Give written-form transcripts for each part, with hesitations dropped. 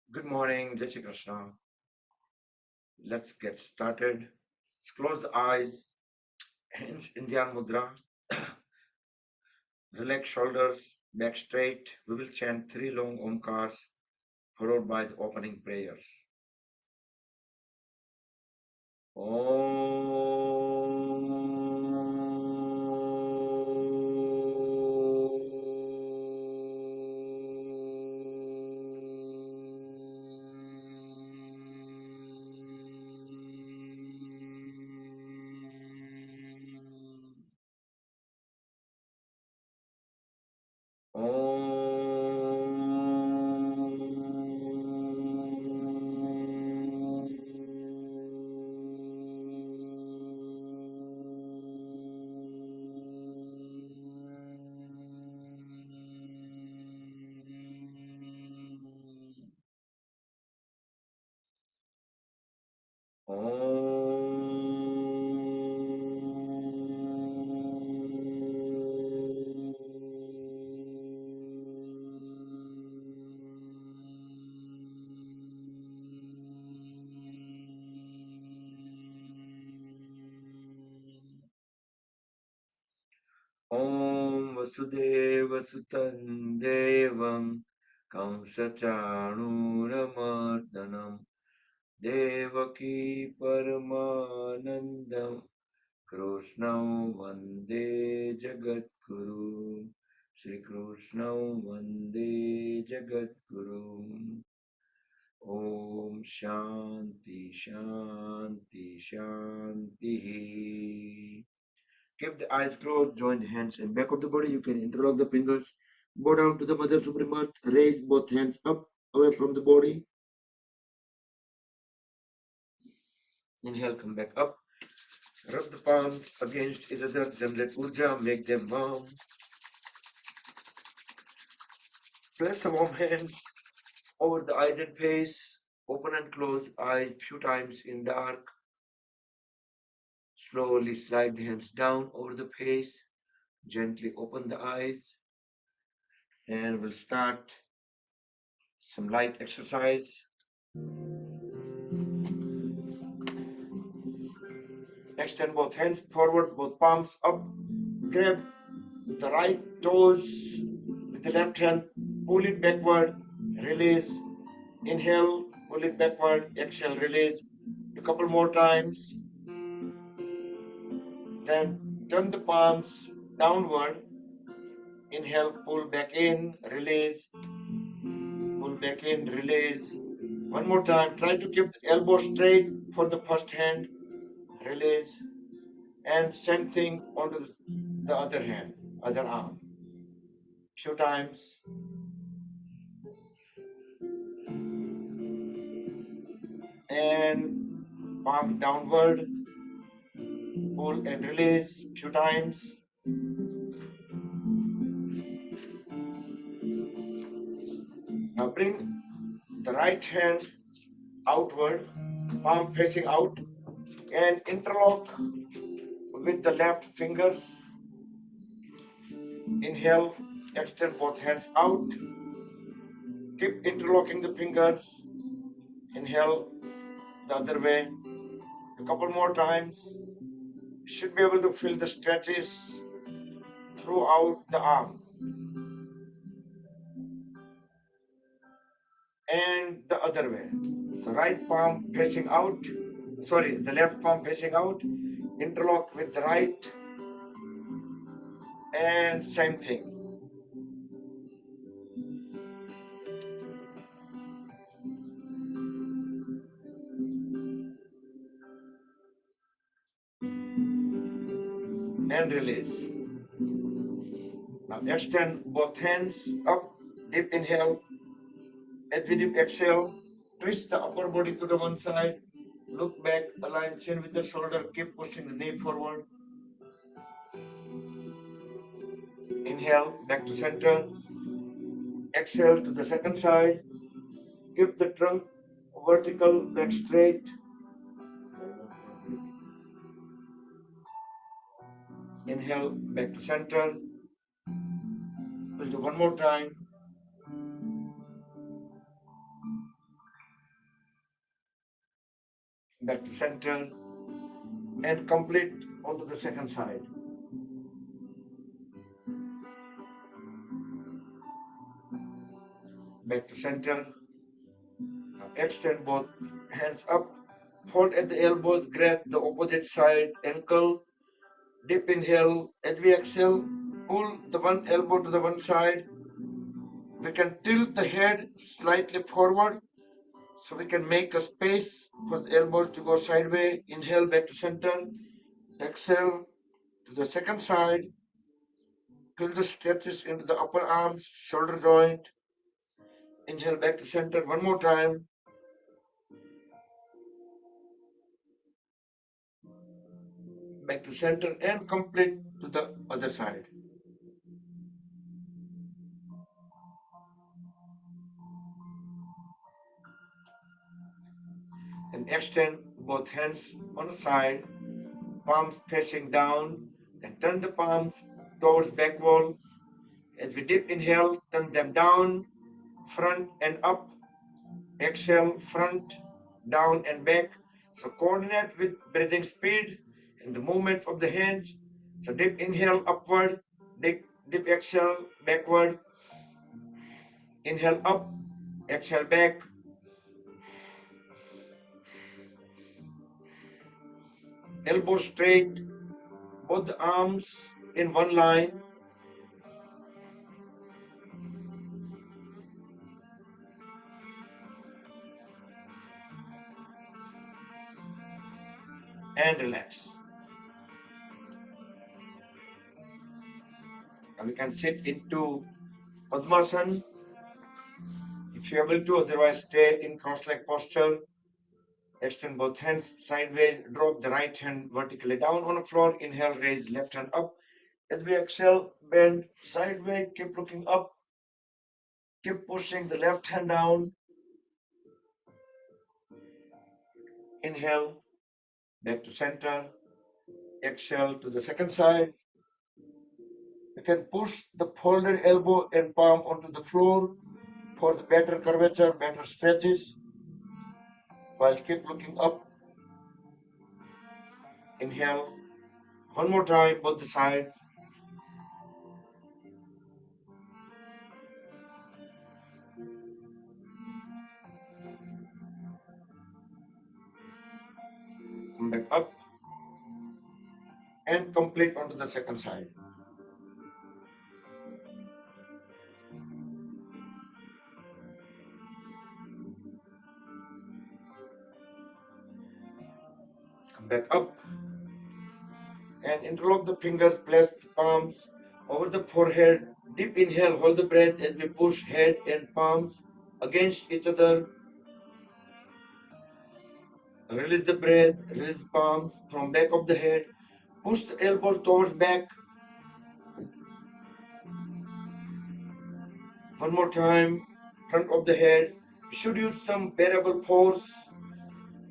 Good morning, Jai Shri Krishna. Let's get started. Let's close the eyes, hands in Dhyan Mudra, relax shoulders, back straight. We will chant three long Omkars followed by the opening prayers. Om Vasudeva Sutan Devam Kamsachanuramardanam Devaki Paramanandam Krishnam Vande Jagadguru Shri Krishnam Vande Jagadguru Om Shanti Shanti Shanti. Keep the eyes closed, join the hands and back of the body. You can interlock the fingers. Bow down to the Mother Supreme Earth. Raise both hands up, away from the body. Inhale, come back up. Rub the palms against each other. Generate Urja, make them warm. Place the warm hands over the eyes and face. Open and close eyes few times in dark. Slowly slide the hands down over the face. Gently open the eyes. And we'll start some light exercise. Extend both hands forward, both palms up. Grab the right toes with the left hand. Pull it backward. Release. Inhale. Pull it backward. Exhale. Release. A couple more times. Then turn the palms downward. Inhale. Pull back in. Release. Pull back in. Release. One more time. Try to keep the elbow straight for the first hand. Release. And same thing onto the other hand, other arm. Few times. And palms downward. Pull and release. Few times. Now bring the right hand outward, palm facing out, and interlock with the left fingers. Inhale, extend both hands out. Keep interlocking the fingers. Inhale the other way. A couple more times. You should be able to feel the stretches throughout the arm. And the other way. So right palm facing out. Sorry, the left palm facing out. Interlock with the right. And same thing. And release. Now extend both hands up, deep inhale. As we deep exhale, twist the upper body to the one side. Look back, align chin with the shoulder, keep pushing the knee forward. Inhale, back to center. Exhale to the second side. Keep the trunk vertical, back straight. Inhale, back to center. We'll do one more time. back to center, and complete onto the second side. Back to center. Now extend both hands up, hold at the elbows, grab the opposite side ankle, deep inhale. As we exhale, pull the one elbow to the one side. We can tilt the head slightly forward so we can make a space for the elbows to go sideways. Inhale back to center, exhale to the second side. Feel the stretches into the upper arms, shoulder joint. Inhale back to center one more time. Back to center and complete to the other side. And extend both hands on the side, palms facing down, and turn the palms towards back wall. As we deep inhale, turn them down, front and up. Exhale, front, down and back. So coordinate with breathing speed and the movements of the hands. So deep inhale upward, deep exhale backward, inhale up, exhale back. Elbow straight, both the arms in one line. And relax. And we can sit into Padmasana if you're able to, otherwise stay in cross-leg posture. Extend both hands sideways, drop the right hand vertically down on the floor. Inhale, raise left hand up. As we exhale, bend sideways, keep looking up, keep pushing the left hand down. Inhale, back to center. Exhale to the second side. You can push the folded elbow and palm onto the floor for the better curvature, better stretches, while keep looking up. Inhale, one more time, both the sides. Come back up and complete onto the second side. Come back up and interlock the fingers, place the palms over the forehead. Deep inhale, hold the breath as we push head and palms against each other. Release the breath, release palms from back of the head. Push the elbows towards back. One more time, front of the head. We should use some variable force,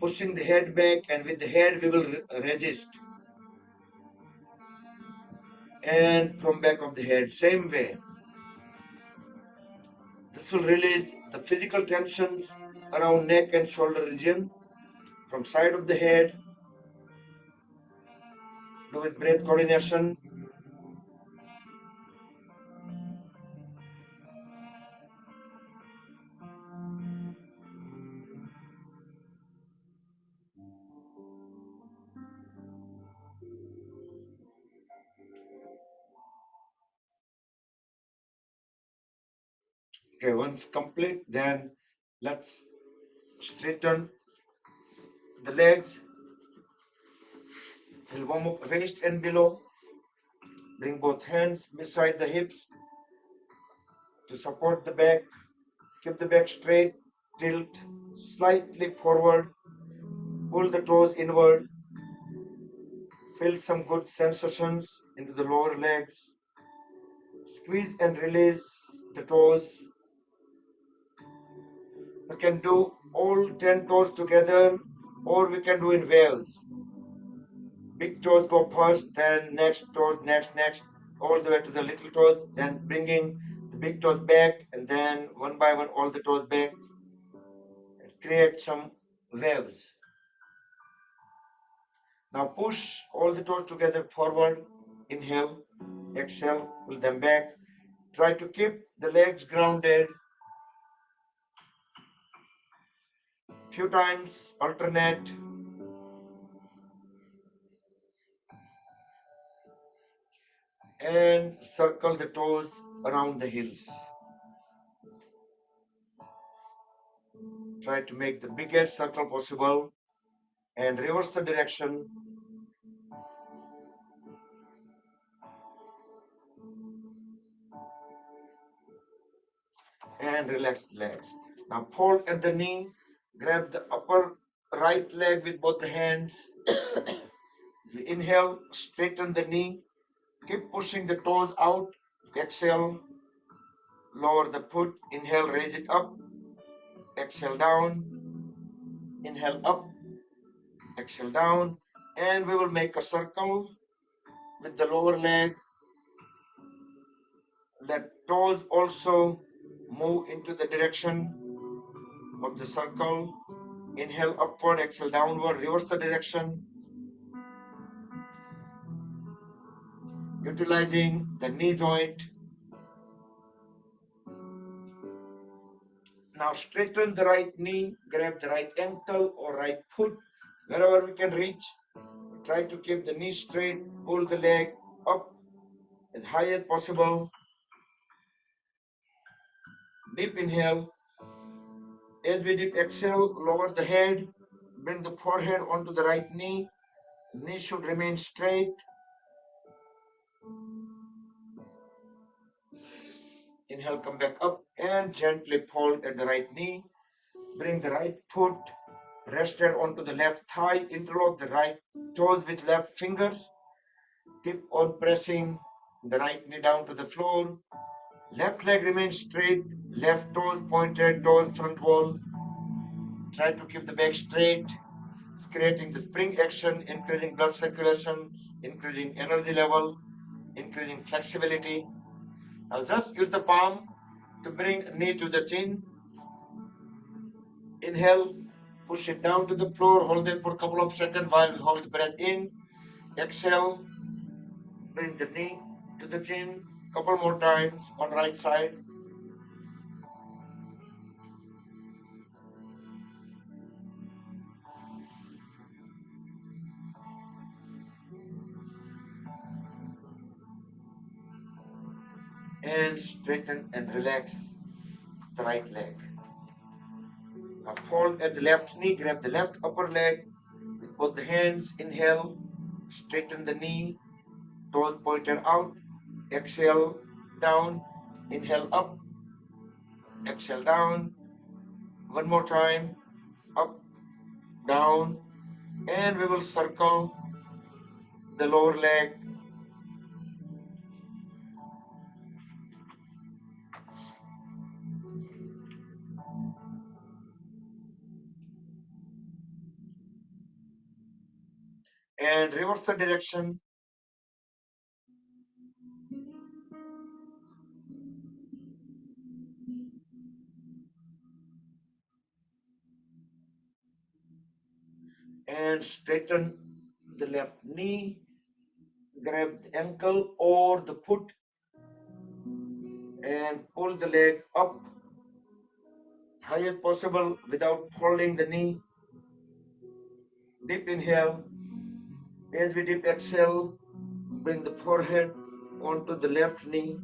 pushing the head back, and with the head we will resist. And from back of the head, same way. This will release the physical tensions around neck and shoulder region from side of the head. Do with breath coordination. Okay, once complete, then let's straighten the legs. We'll warm up waist and below. Bring both hands beside the hips to support the back. Keep the back straight, tilt slightly forward, pull the toes inward. Feel some good sensations into the lower legs. Squeeze and release the toes. We can do all 10 toes together, or we can do in waves. Big toes go first, then next toes, next, all the way to the little toes, then bringing the big toes back, and then one by one all the toes back. And create some waves. Now push all the toes together forward. Inhale, exhale, pull them back. Try to keep the legs grounded. Few times, alternate. And circle the toes around the heels. Try to make the biggest circle possible and reverse the direction. And relax the legs. Now fold at the knee, grab the upper right leg with both the hands. Inhale, straighten the knee, keep pushing the toes out. Exhale, lower the foot. Inhale, raise it up. Exhale down. Inhale up. Exhale down. And we will make a circle with the lower leg. Let toes also move into the direction of the circle. Inhale upward, exhale downward, reverse the direction. Utilizing the knee joint. Now straighten the right knee, grab the right ankle or right foot, wherever we can reach. Try to keep the knee straight, pull the leg up as high as possible. Deep inhale. As we deep exhale, lower the head, bring the forehead onto the right knee. Knee should remain straight. Inhale, come back up and gently fold at the right knee. Bring the right foot rested onto the left thigh. Interlock the right toes with left fingers. Keep on pressing the right knee down to the floor. Left leg remains straight. Left toes pointed, toes front wall. Try to keep the back straight. It's creating the spring action, increasing blood circulation, increasing energy level, increasing flexibility. Now just use the palm to bring knee to the chin. Inhale, push it down to the floor, hold it for a couple of seconds while we hold the breath in. Exhale, bring the knee to the chin, couple more times on right side. And straighten and relax the right leg. Now fold at the left knee, grab the left upper leg with both the hands. Inhale, straighten the knee, toes pointed out. Exhale, down. Inhale, up. Exhale, down. One more time, up, down. And we will circle the lower leg. And reverse the direction. And straighten the left knee. Grab the ankle or the foot and pull the leg up high as possible without holding the knee. Deep inhale. As we deep exhale, bring the forehead onto the left knee.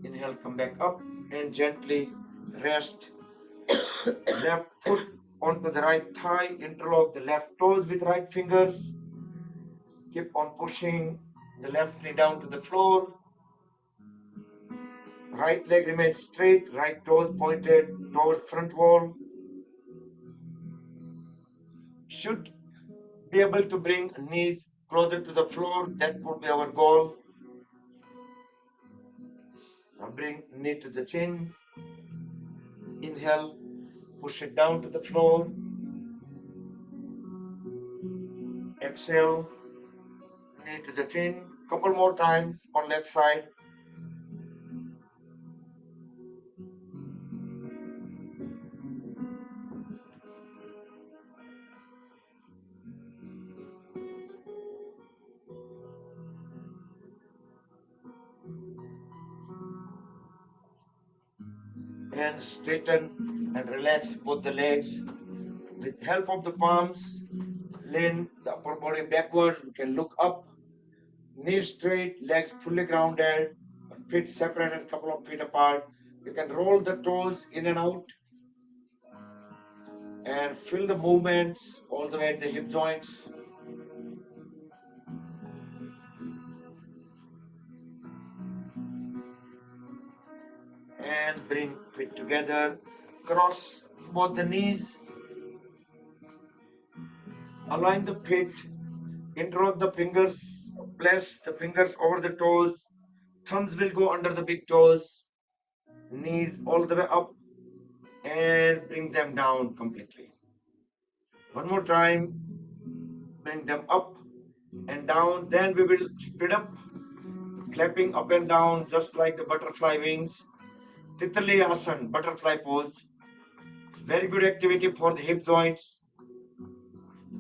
Inhale, come back up and gently rest left foot onto the right thigh. Interlock the left toes with right fingers. Keep on pushing the left knee down to the floor. Right leg remains straight, right toes pointed towards front wall. Should be able to bring knees closer to the floor. That would be our goal. Now bring knee to the chin. Inhale, push it down to the floor. Exhale, knee to the chin. Couple more times on left side. and straighten and relax both the legs. With help of the palms, lean the upper body backward. You can look up, knees straight, legs fully grounded, feet separated a couple of feet apart. You can roll the toes in and out and feel the movements all the way at the hip joints. And bring feet together, cross both the knees, align the feet, interlock the fingers, place the fingers over the toes, thumbs will go under the big toes, knees all the way up, and bring them down completely. One more time, bring them up and down. Then we will speed up, clapping up and down just like the butterfly wings. Titali Asana, butterfly pose. It's very good activity for the hip joints,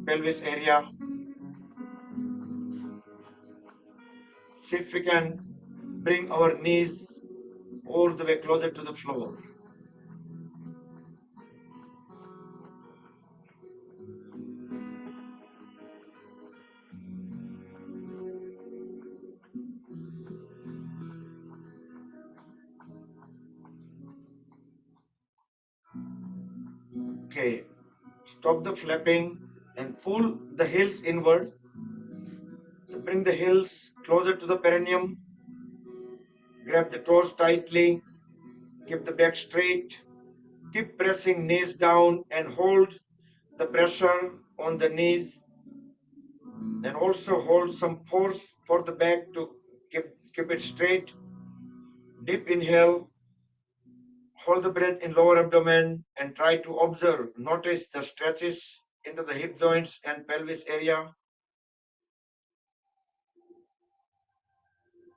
pelvis area. See if we can bring our knees all the way closer to the floor. Okay, stop the flapping and pull the heels inward. So bring the heels closer to the perineum. Grab the toes tightly. Keep the back straight. Keep pressing knees down and hold the pressure on the knees, and also hold some force for the back to keep it straight. Deep inhale, hold the breath in lower abdomen and try to observe, notice the stretches into the hip joints and pelvis area.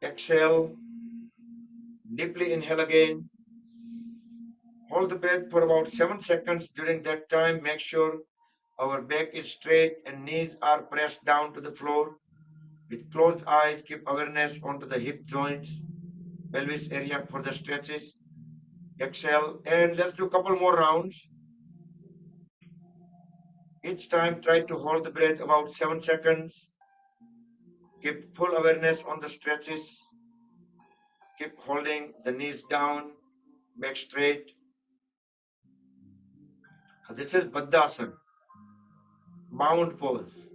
Exhale, deeply inhale again. Hold the breath for about 7 seconds. During that time, make sure our back is straight and knees are pressed down to the floor. With closed eyes, keep awareness onto the hip joints, pelvis area for the stretches. Exhale, and let's do a couple more rounds. Each time, try to hold the breath about 7 seconds. Keep full awareness on the stretches. Keep holding the knees down, back straight. So this is Baddhasana, bound pose.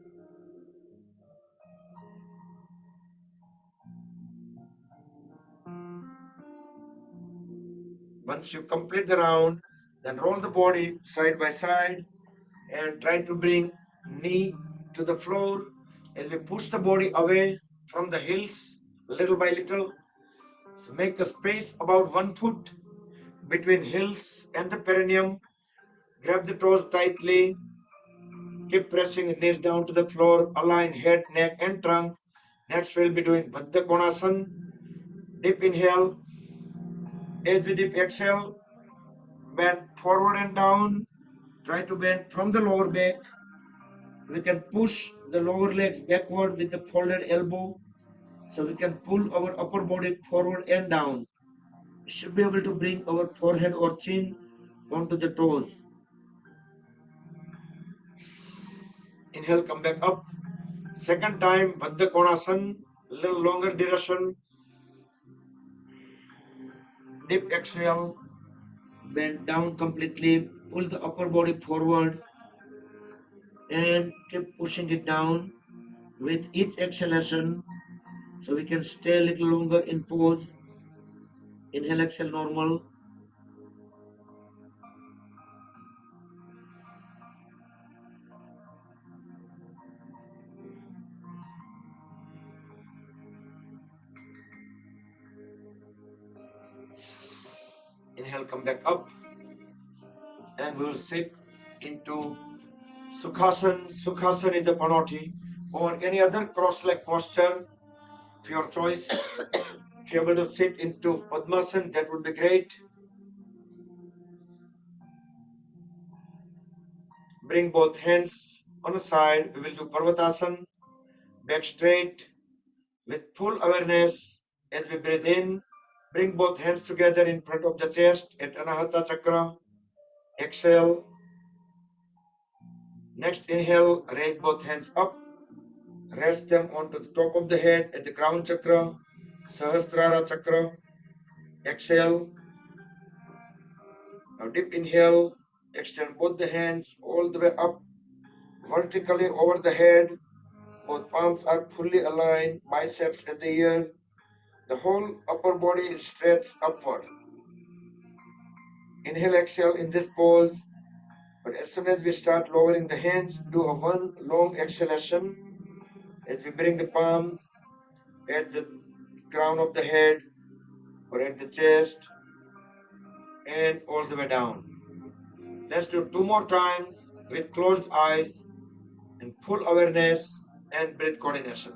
Once you complete the round, then roll the body side by side and try to bring knee to the floor as we push the body away from the heels little by little. So make a space about 1 foot between heels and the perineum. Grab the toes tightly. Keep pressing knees down to the floor. Align head, neck, and trunk. Next, we'll be doing Baddha Konasana. Deep inhale. As we deep exhale, bend forward and down. Try to bend from the lower back. We can push the lower legs backward with the folded elbow. So we can pull our upper body forward and down. We should be able to bring our forehead or chin onto the toes. Inhale, come back up. Second time, Baddha Konasana, little longer duration. Deep exhale, bend down completely, pull the upper body forward and keep pushing it down with each exhalation so we can stay a little longer in pose. Inhale, exhale, normal. Inhale, come back up, and we will sit into Sukhasana. Sukhasana is the Panoti, or any other cross-leg posture of your choice. If you're able to sit into Padmasana, that would be great. Bring both hands on the side. We will do Parvatasana, back straight with full awareness as we breathe in, Bring both hands together in front of the chest at Anahata Chakra. Exhale. Next inhale, raise both hands up. Rest them onto the top of the head at the crown chakra, Sahasrara Chakra. Exhale. Now deep inhale. Extend both the hands all the way up, vertically over the head. Both palms are fully aligned, biceps at the ear. The whole upper body is stretched upward. Inhale, exhale in this pose. But as soon as we start lowering the hands, do a one long exhalation as we bring the palms at the crown of the head or at the chest and all the way down. Let's do two more times with closed eyes and full awareness and breath coordination.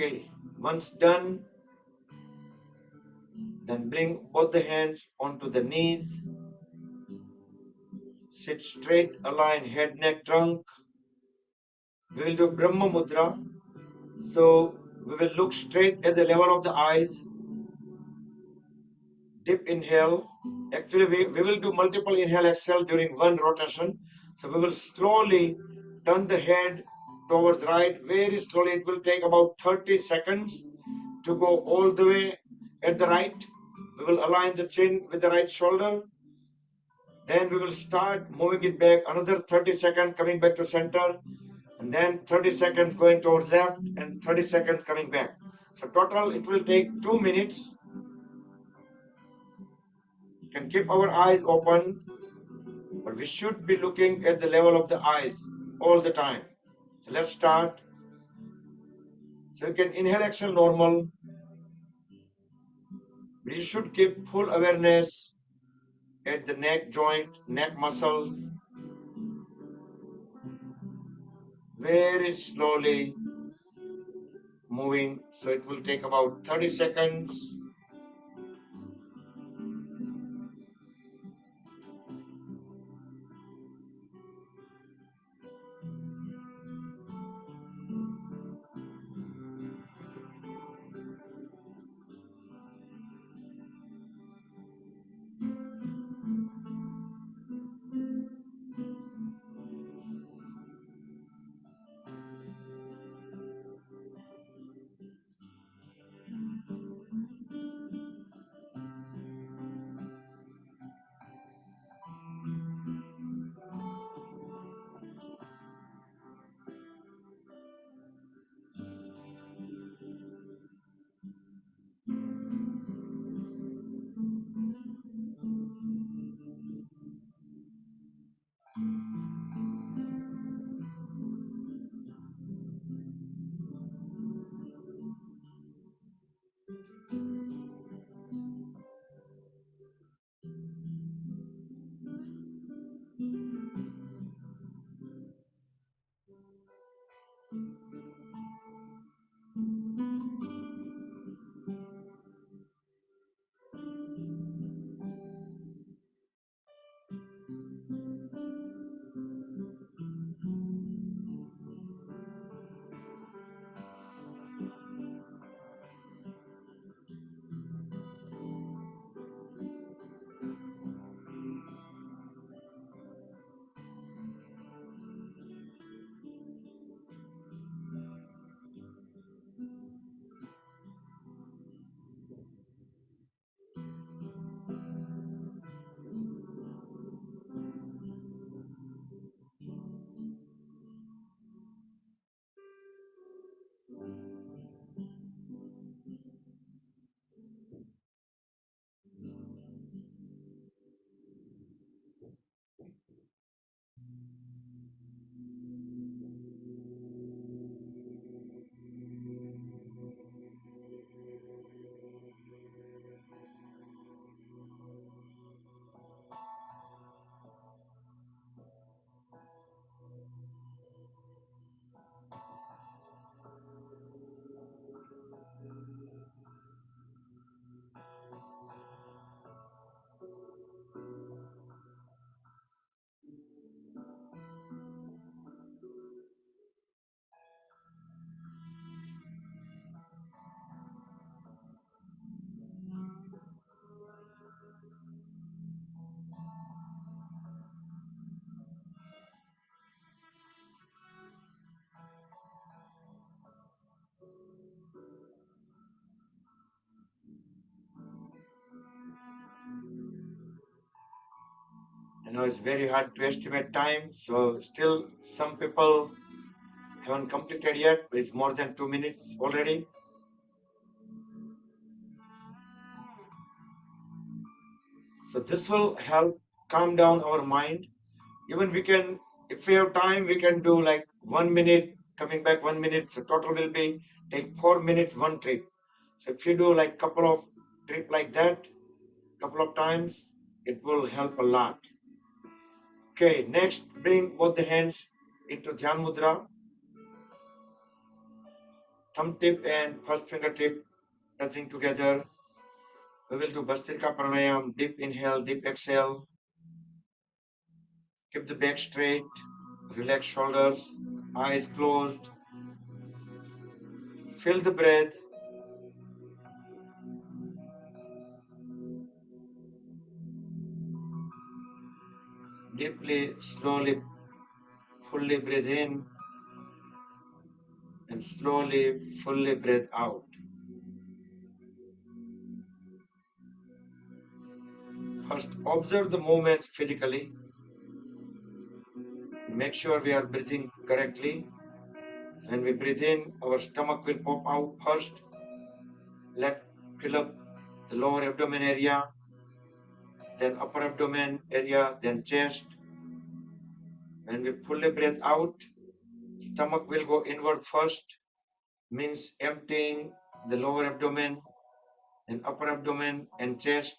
Okay, once done, then bring both the hands onto the knees. Sit straight, align head, neck, trunk. We will do Brahma Mudra. So we will look straight at the level of the eyes. Deep inhale. Actually, we will do multiple inhale, exhale during one rotation. So we will slowly turn the head towards right, very slowly. It will take about 30 seconds to go all the way at the right. We will align the chin with the right shoulder. Then we will start moving it back another 30 seconds, coming back to center, and then 30 seconds going towards left and 30 seconds coming back. So total it will take 2 minutes. We can keep our eyes open, but we should be looking at the level of the eyes all the time. So let's start. So you can inhale, exhale normal. But you should keep full awareness at the neck joint, neck muscles. Very slowly moving. So it will take about 30 seconds. I know it's very hard to estimate time, so still some people haven't completed yet, but it's more than 2 minutes already. So this will help calm down our mind. Even we can, if we have time, we can do like 1 minute, coming back 1 minute. So total will be take 4 minutes, one trip. So if you do like couple of trip like that, couple of times, it will help a lot. Okay, next bring both the hands into Dhyan Mudra. Thumb tip and first finger tip touching together. We will do Bhastrika Pranayam, deep inhale, deep exhale. Keep the back straight, relax shoulders, eyes closed. Feel the breath. Deeply, slowly, fully breathe in and slowly, fully breathe out. First, observe the movements physically. Make sure we are breathing correctly. When we breathe in, our stomach will pop out first. Let fill up the lower abdomen area, then upper abdomen area, then chest. When we fully breathe out, stomach will go inward first, means emptying the lower abdomen, then upper abdomen and chest.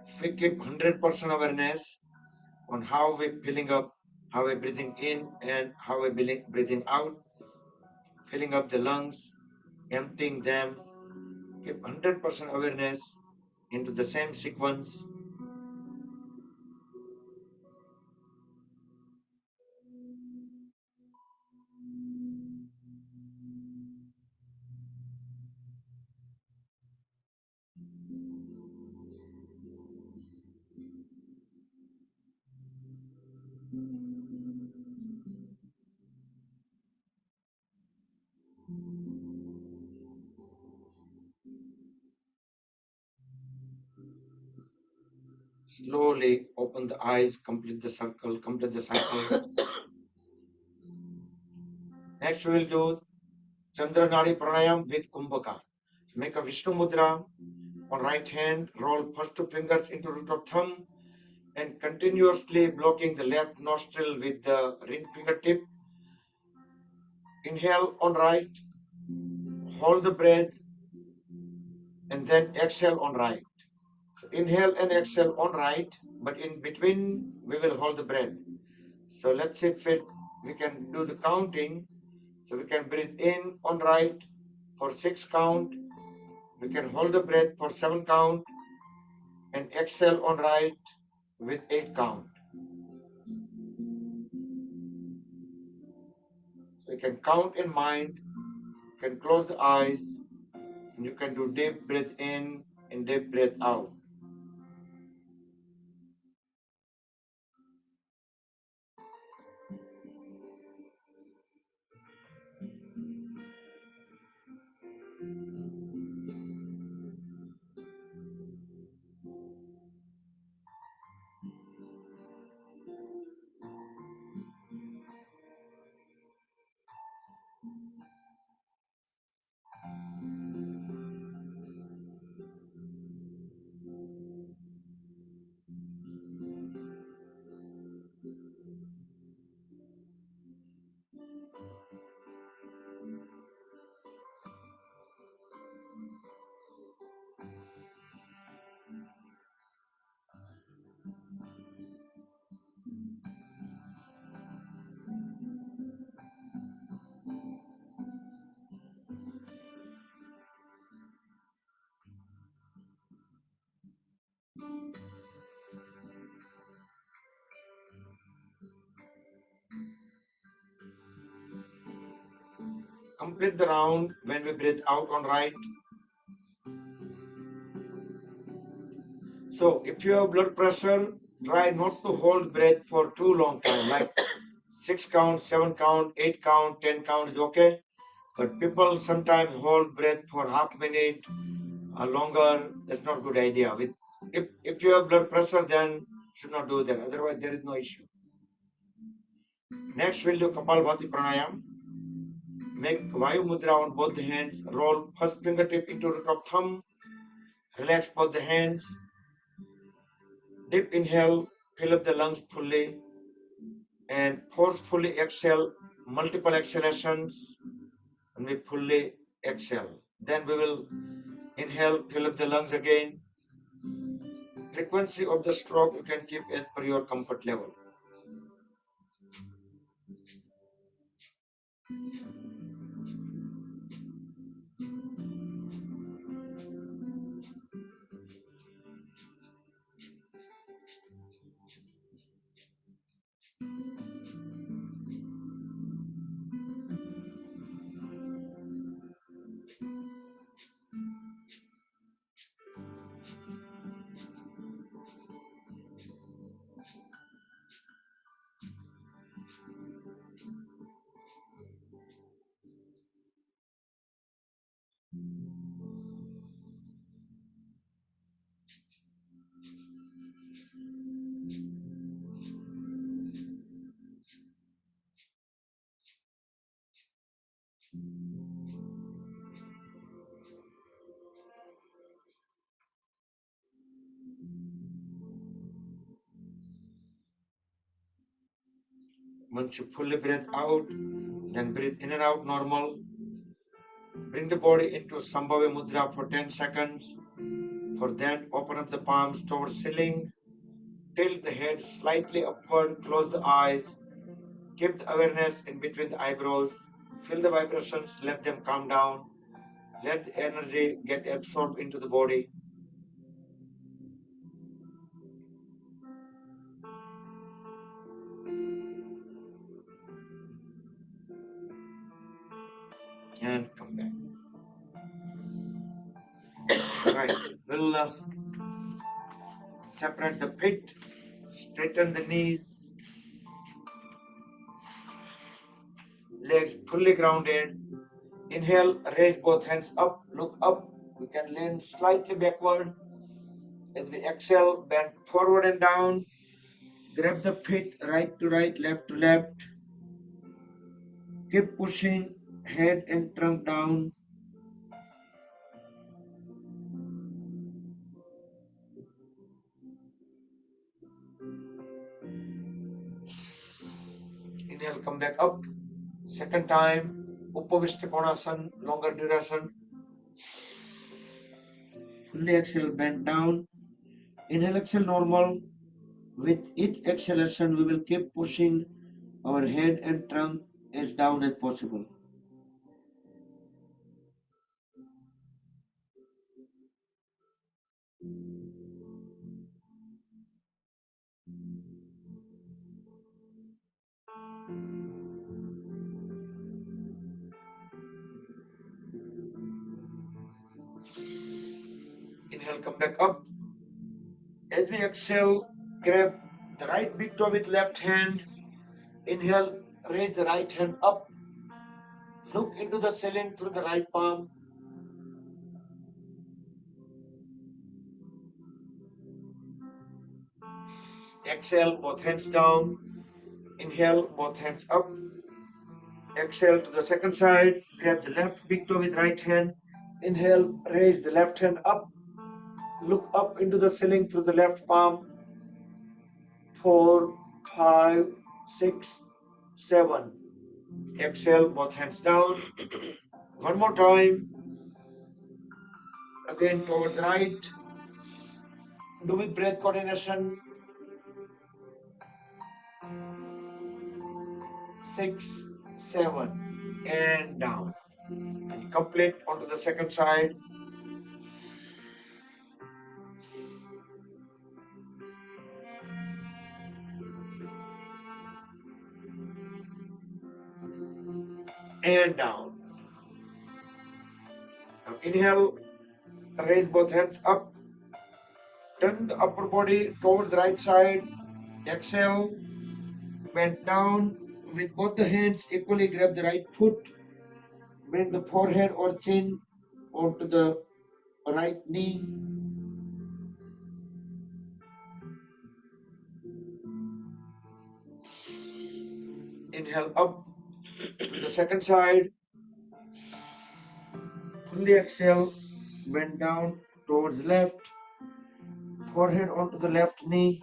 If we keep 100% awareness on how we're filling up, how we're breathing in and how we're breathing out, filling up the lungs, emptying them, keep 100% awareness into the same sequence. Slowly open the eyes, complete the circle, complete the cycle. Next we will do Chandra Nadi Pranayam with Kumbhaka. Make a Vishnu Mudra on right hand, roll first two fingers into root of thumb and continuously blocking the left nostril with the ring fingertip. Inhale on right, hold the breath and then exhale on right. So inhale and exhale on right, but in between we will hold the breath. So let's see if we can do the counting. So we can breathe in on right for 6 count. We can hold the breath for 7 count and exhale on right with 8 count. So you can count in mind, you can close the eyes, and you can do deep breath in and deep breath out. Complete the round when we breathe out on right. So if you have blood pressure, try not to hold breath for too long time, like 6 count, 7 count, 8 count, 10 count is okay. But people sometimes hold breath for half minute or longer. That's not a good idea. If you have blood pressure, then should not do that. Otherwise, there is no issue. Next, we'll do Kapalbhati Pranayam. Make Vayu Mudra on both the hands. Roll first fingertip into root of thumb. Relax both the hands. Deep inhale, fill up the lungs fully, and forcefully exhale multiple exhalations, and we fully exhale. Then we will inhale, fill up the lungs again. Frequency of the stroke you can keep as per your comfort level. Once you fully breathe out, then breathe in and out normal. Bring the body into Sambhava Mudra for 10 seconds. For that, open up the palms towards ceiling. Tilt the head slightly upward. Close the eyes. Keep the awareness in between the eyebrows. Feel the vibrations. Let them calm down. Let the energy get absorbed into the body. And come back. Right. We'll separate the feet. Straighten the knees. Legs fully grounded. Inhale, raise both hands up, look up. We can lean slightly backward. As we exhale, bend forward and down. Grab the feet right to right, left to left. Keep pushing head and trunk down. Inhale, come back up. Second time, Upavishta Konasana, longer duration. Fully exhale, bend down. Inhale, exhale, normal. With each exhalation, we will keep pushing our head and trunk as down as possible. Inhale, come back up. As we exhale, grab the right big toe with left hand. Inhale, raise the right hand up. Look into the ceiling through the right palm. Exhale, both hands down. Inhale, both hands up. Exhale to the second side. Grab the left big toe with right hand. Inhale, raise the left hand up. Look up into the ceiling through the left palm. 4, 5, 6, 7. Exhale, both hands down. One more time. Again towards right. Do with breath coordination. 6, 7. And down. And complete onto the second side. and down. Now inhale, raise both hands up, turn the upper body towards the right side. Exhale, bend down with both the hands equally, grab the right foot, bring the forehead or chin onto the right knee. Inhale up to the second side. Fully exhale, bend down towards left, forehead onto the left knee.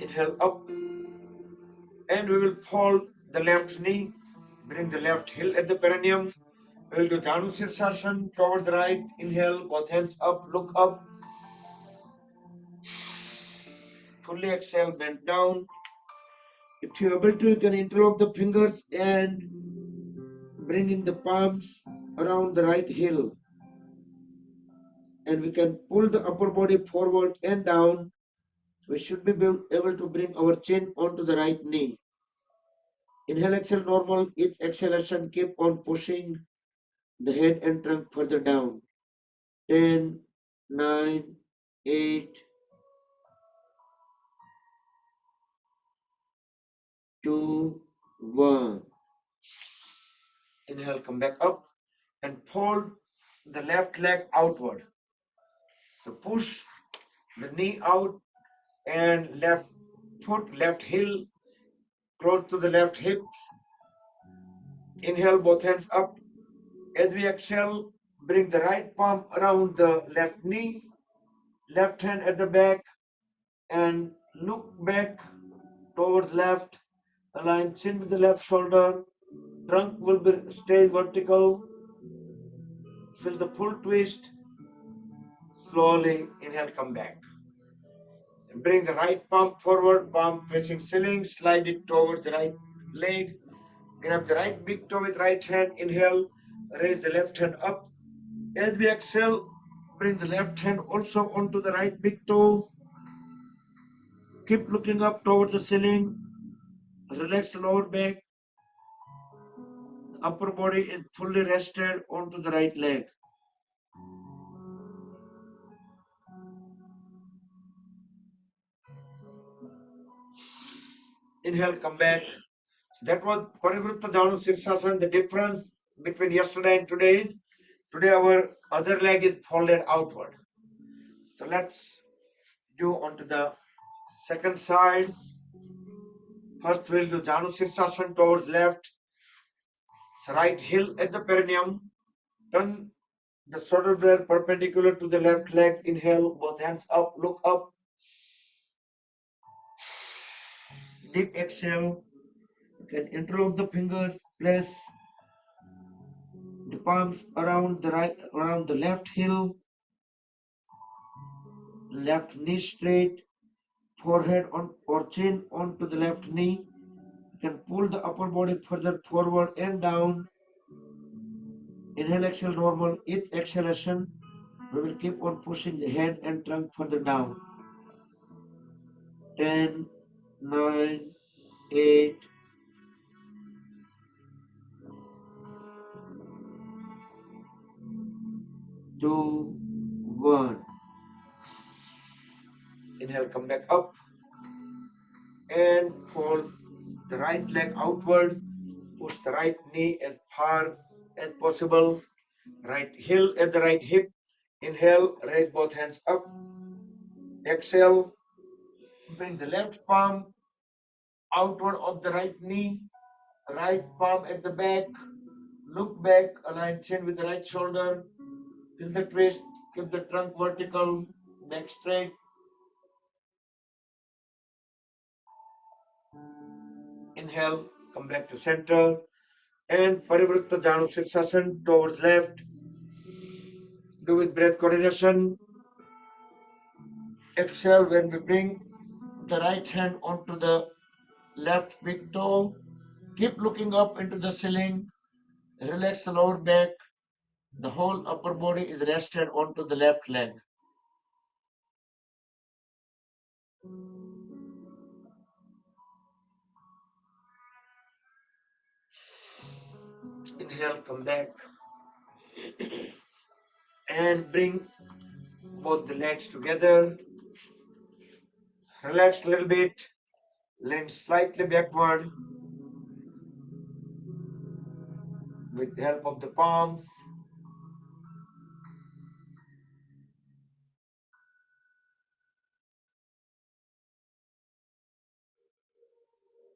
Inhale up, and we will fold the left knee, bring the left heel at the perineum. We will do Janu Sirsasana towards the right. Inhale, both hands up, look up. Fully exhale, bend down. If you're able to, you can interlock the fingers and bring in the palms around the right heel. And we can pull the upper body forward and down. We should be able to bring our chin onto the right knee. Inhale, exhale, normal. Each exhalation, keep on pushing the head and trunk further down. 10, 9, 8, 2, 1. Inhale, come back up and fold the left leg outward. So push the knee out and left foot, left heel close to the left hip. Inhale, both hands up. As we exhale, bring the right palm around the left knee, left hand at the back, and look back towards left. Align chin with the left shoulder. Trunk will be stay vertical. Feel the full twist. Slowly inhale, come back. And bring the right palm forward, palm facing ceiling. Slide it towards the right leg. Grab the right big toe with right hand. Inhale, raise the left hand up. As we exhale, bring the left hand also onto the right big toe. Keep looking up towards the ceiling. Relax the lower back. The upper body is fully rested onto the right leg. Inhale, come back. That was Parivritta Janu Sirsasana. The difference between yesterday and today is today our other leg is folded outward. So let's do onto the second side. First we'll do Janu Sirsasana towards left. So right heel at the perineum. Turn the shoulder blade perpendicular to the left leg. Inhale, both hands up, look up. Deep exhale. You can interlock the fingers, place the palms around the left heel, left knee straight, forehead on or chin onto the left knee. You can pull the upper body further forward and down. Inhale, exhale, normal. Each exhalation, we will keep on pushing the head and trunk further down. 10, 9, 8, 2, 1. Inhale, come back up and fold the right leg outward. Push the right knee as far as possible. Right heel at the right hip. Inhale, raise both hands up. Exhale, bring the left palm outward of the right knee. Right palm at the back. Look back, align chin with the right shoulder. Feel the twist, keep the trunk vertical, back straight. Inhale, come back to center. And Parivritta Janu Sirsasana towards left. Do with breath coordination. Exhale when we bring the right hand onto the left big toe. Keep looking up into the ceiling. Relax the lower back. The whole upper body is rested onto the left leg. Inhale, come back. And bring both the legs together. Relax a little bit. Lean slightly backward with the help of the palms.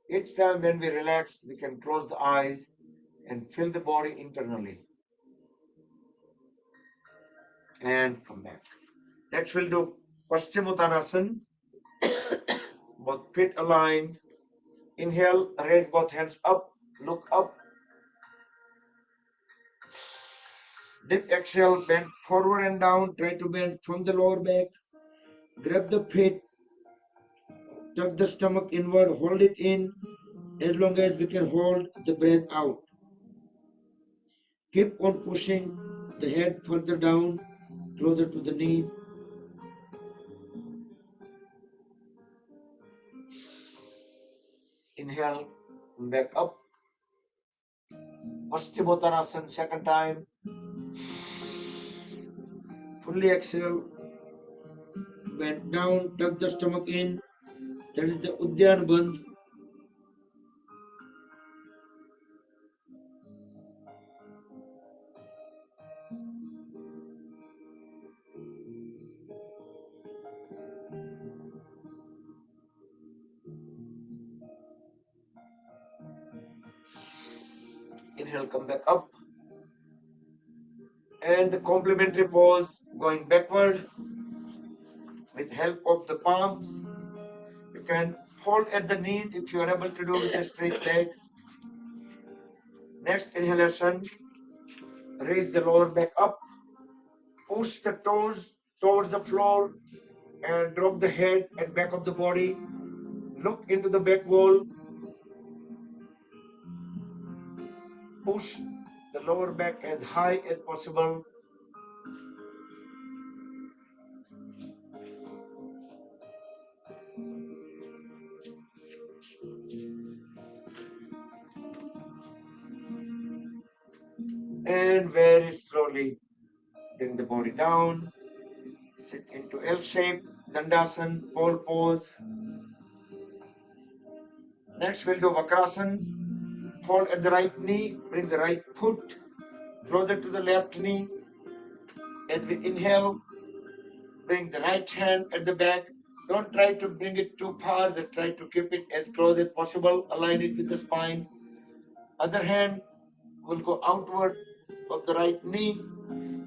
Each time when we relax, we can close the eyes and feel the body internally. And come back. Next we'll do Paschimottanasana. Both feet aligned. Inhale, raise both hands up, look up. Deep exhale, bend forward and down. Try to bend from the lower back. Grab the feet, tuck the stomach inward, hold it in as long as we can hold the breath out. Keep on pushing the head further down, closer to the knee. Inhale, back up. Paschimottanasana, second time. Fully exhale, bend down, tuck the stomach in. That is the Uddiyana Bandh. Inhale, come back up. And the complementary pose, going backward with help of the palms. You can hold at the knees if you are able to do with a straight leg. Next inhalation, raise the lower back up. Push the toes towards the floor and drop the head and back of the body. Look into the back wall. Push the lower back as high as possible. And very slowly bring the body down. Sit into L shape, Dandasana, pole pose. Next we'll do Vakrasana. Hold at the right knee, bring the right foot closer to the left knee. As we inhale, bring the right hand at the back. Don't try to bring it too far, just try to keep it as close as possible. Align it with the spine. Other hand will go outward of the right knee.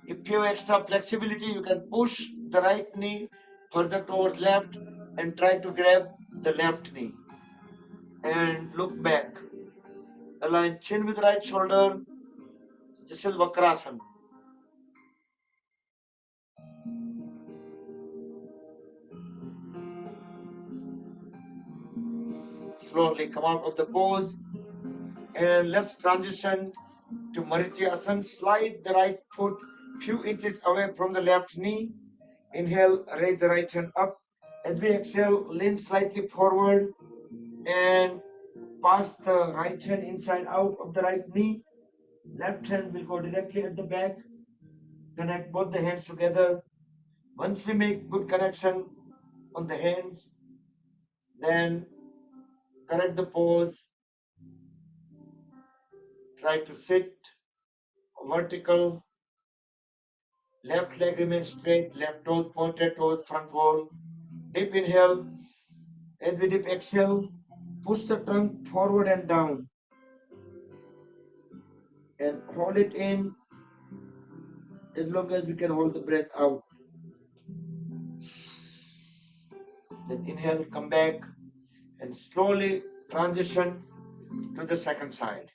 If you have extra flexibility, you can push the right knee further towards left and try to grab the left knee. And look back. Align chin with right shoulder. This is Vakrasana. Slowly come out of the pose. And let's transition to Marityasana. Slide the right foot few inches away from the left knee. Inhale, raise the right hand up. As we exhale, lean slightly forward and pass the right hand inside out of the right knee. Left hand will go directly at the back. Connect both the hands together. Once we make good connection on the hands, then correct the pose. Try to sit vertical. Left leg remains straight. Left toes pointed towards front wall. Deep inhale. As we deep exhale, push the trunk forward and down. And hold it in as long as we can hold the breath out. Then inhale, come back, and slowly transition to the second side.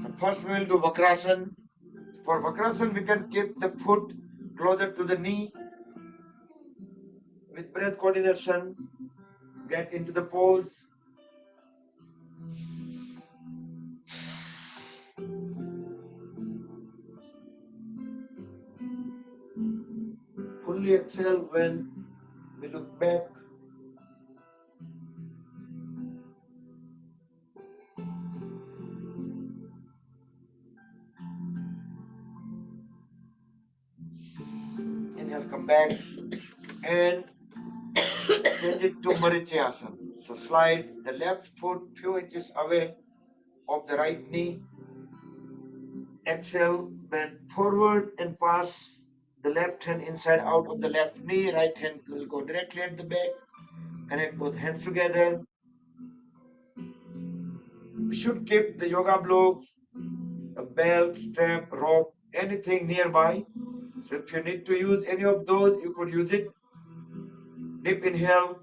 So first we will do Vakrasana. For Vakrasana, we can keep the foot closer to the knee. With breath coordination, get into the pose. Fully exhale when we look back. come back and change it to Marichayasana. So slide the left foot few inches away of the right knee. Exhale, bend forward and pass the left hand inside out of the left knee. Right hand will go directly at the back. Connect both hands together. We should keep the yoga blocks, a belt, strap, rope, anything nearby. So if you need to use any of those, you could use it. Deep inhale.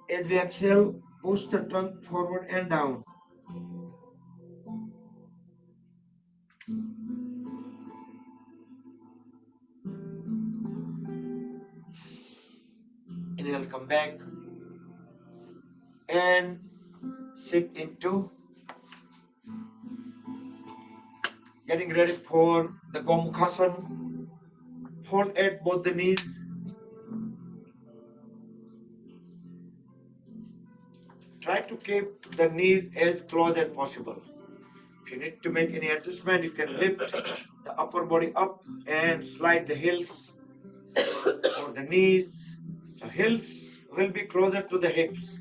As we exhale, push the trunk forward and down. Inhale, come back and sit into getting ready for the Gomukhasana. Hold at both the knees. Try to keep the knees as close as possible. If you need to make any adjustment, you can lift the upper body up and slide the heels or the knees. So heels will be closer to the hips.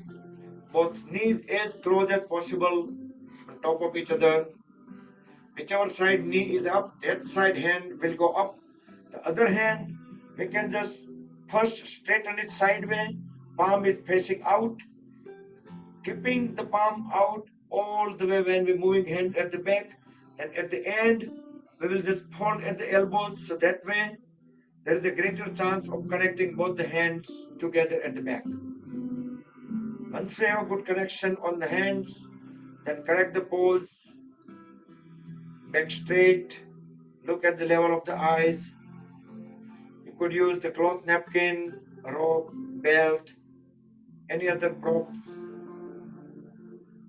Both knees as close as possible on top of each other. Whichever side knee is up, that side hand will go up. The other hand, we can just first straighten it sideways. Palm is facing out, keeping the palm out all the way when we're moving hand at the back. And at the end, we will just fold at the elbows. So that way, there is a greater chance of connecting both the hands together at the back. Once we have a good connection on the hands, then correct the pose, back straight, look at the level of the eyes. You could use the cloth napkin, rope, belt, any other props.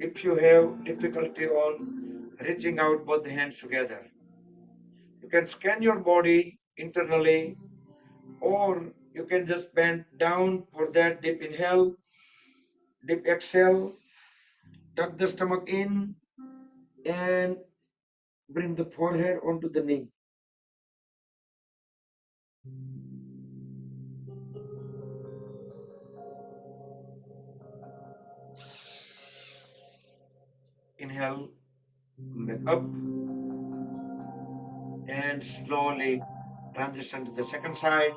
If you have difficulty on reaching out both the hands together, you can scan your body internally, or you can just bend down for that deep inhale, deep exhale, tuck the stomach in, and bring the forehead onto the knee. Inhale, back up, and slowly transition to the second side.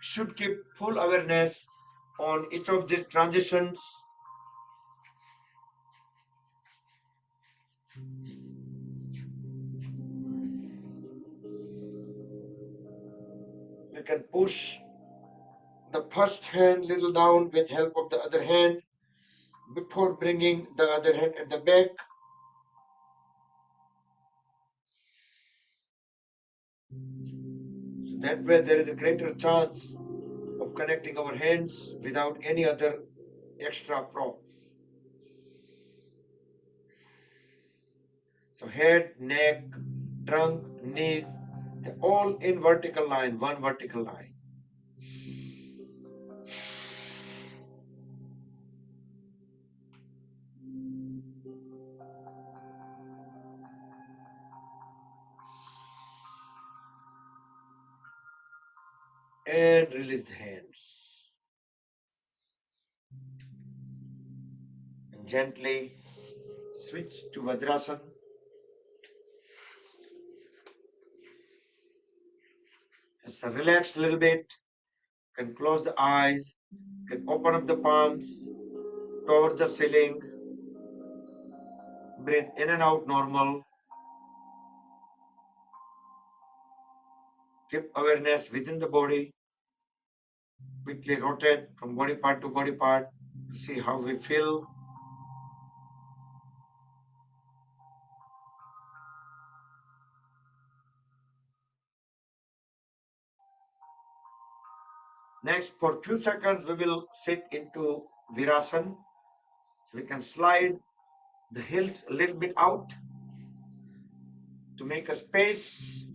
Should keep full awareness on each of these transitions. You can push the first hand little down with help of the other hand before bringing the other hand at the back. So that way there is a greater chance of connecting our hands without any other extra props. So head, neck, trunk, knees, they're all in vertical line, one vertical line. And release the hands. And gently switch to Vajrasana. Just relax a little bit. You can close the eyes. You can open up the palms towards the ceiling. Breathe in and out normal. Keep awareness within the body. Quickly rotate from body part to body part to see how we feel. Next, for few seconds, we will sit into Virasana. So we can slide the heels a little bit out to make a space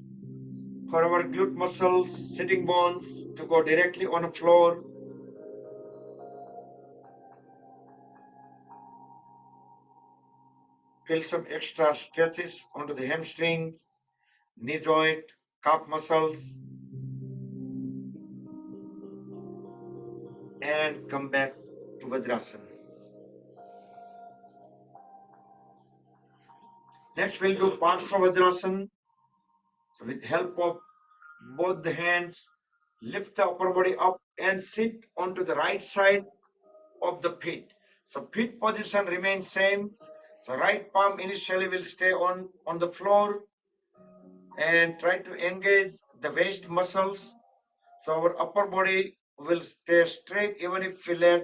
for our glute muscles, sitting bones to go directly on the floor. Feel some extra stretches onto the hamstring, knee joint, calf muscles, and come back to Vajrasana. Next, we'll do Parshva Vajrasana. So with help of both the hands, lift the upper body up and sit onto the right side of the feet. So feet position remains same. So right palm initially will stay on the floor and try to engage the waist muscles. So our upper body will stay straight even if we let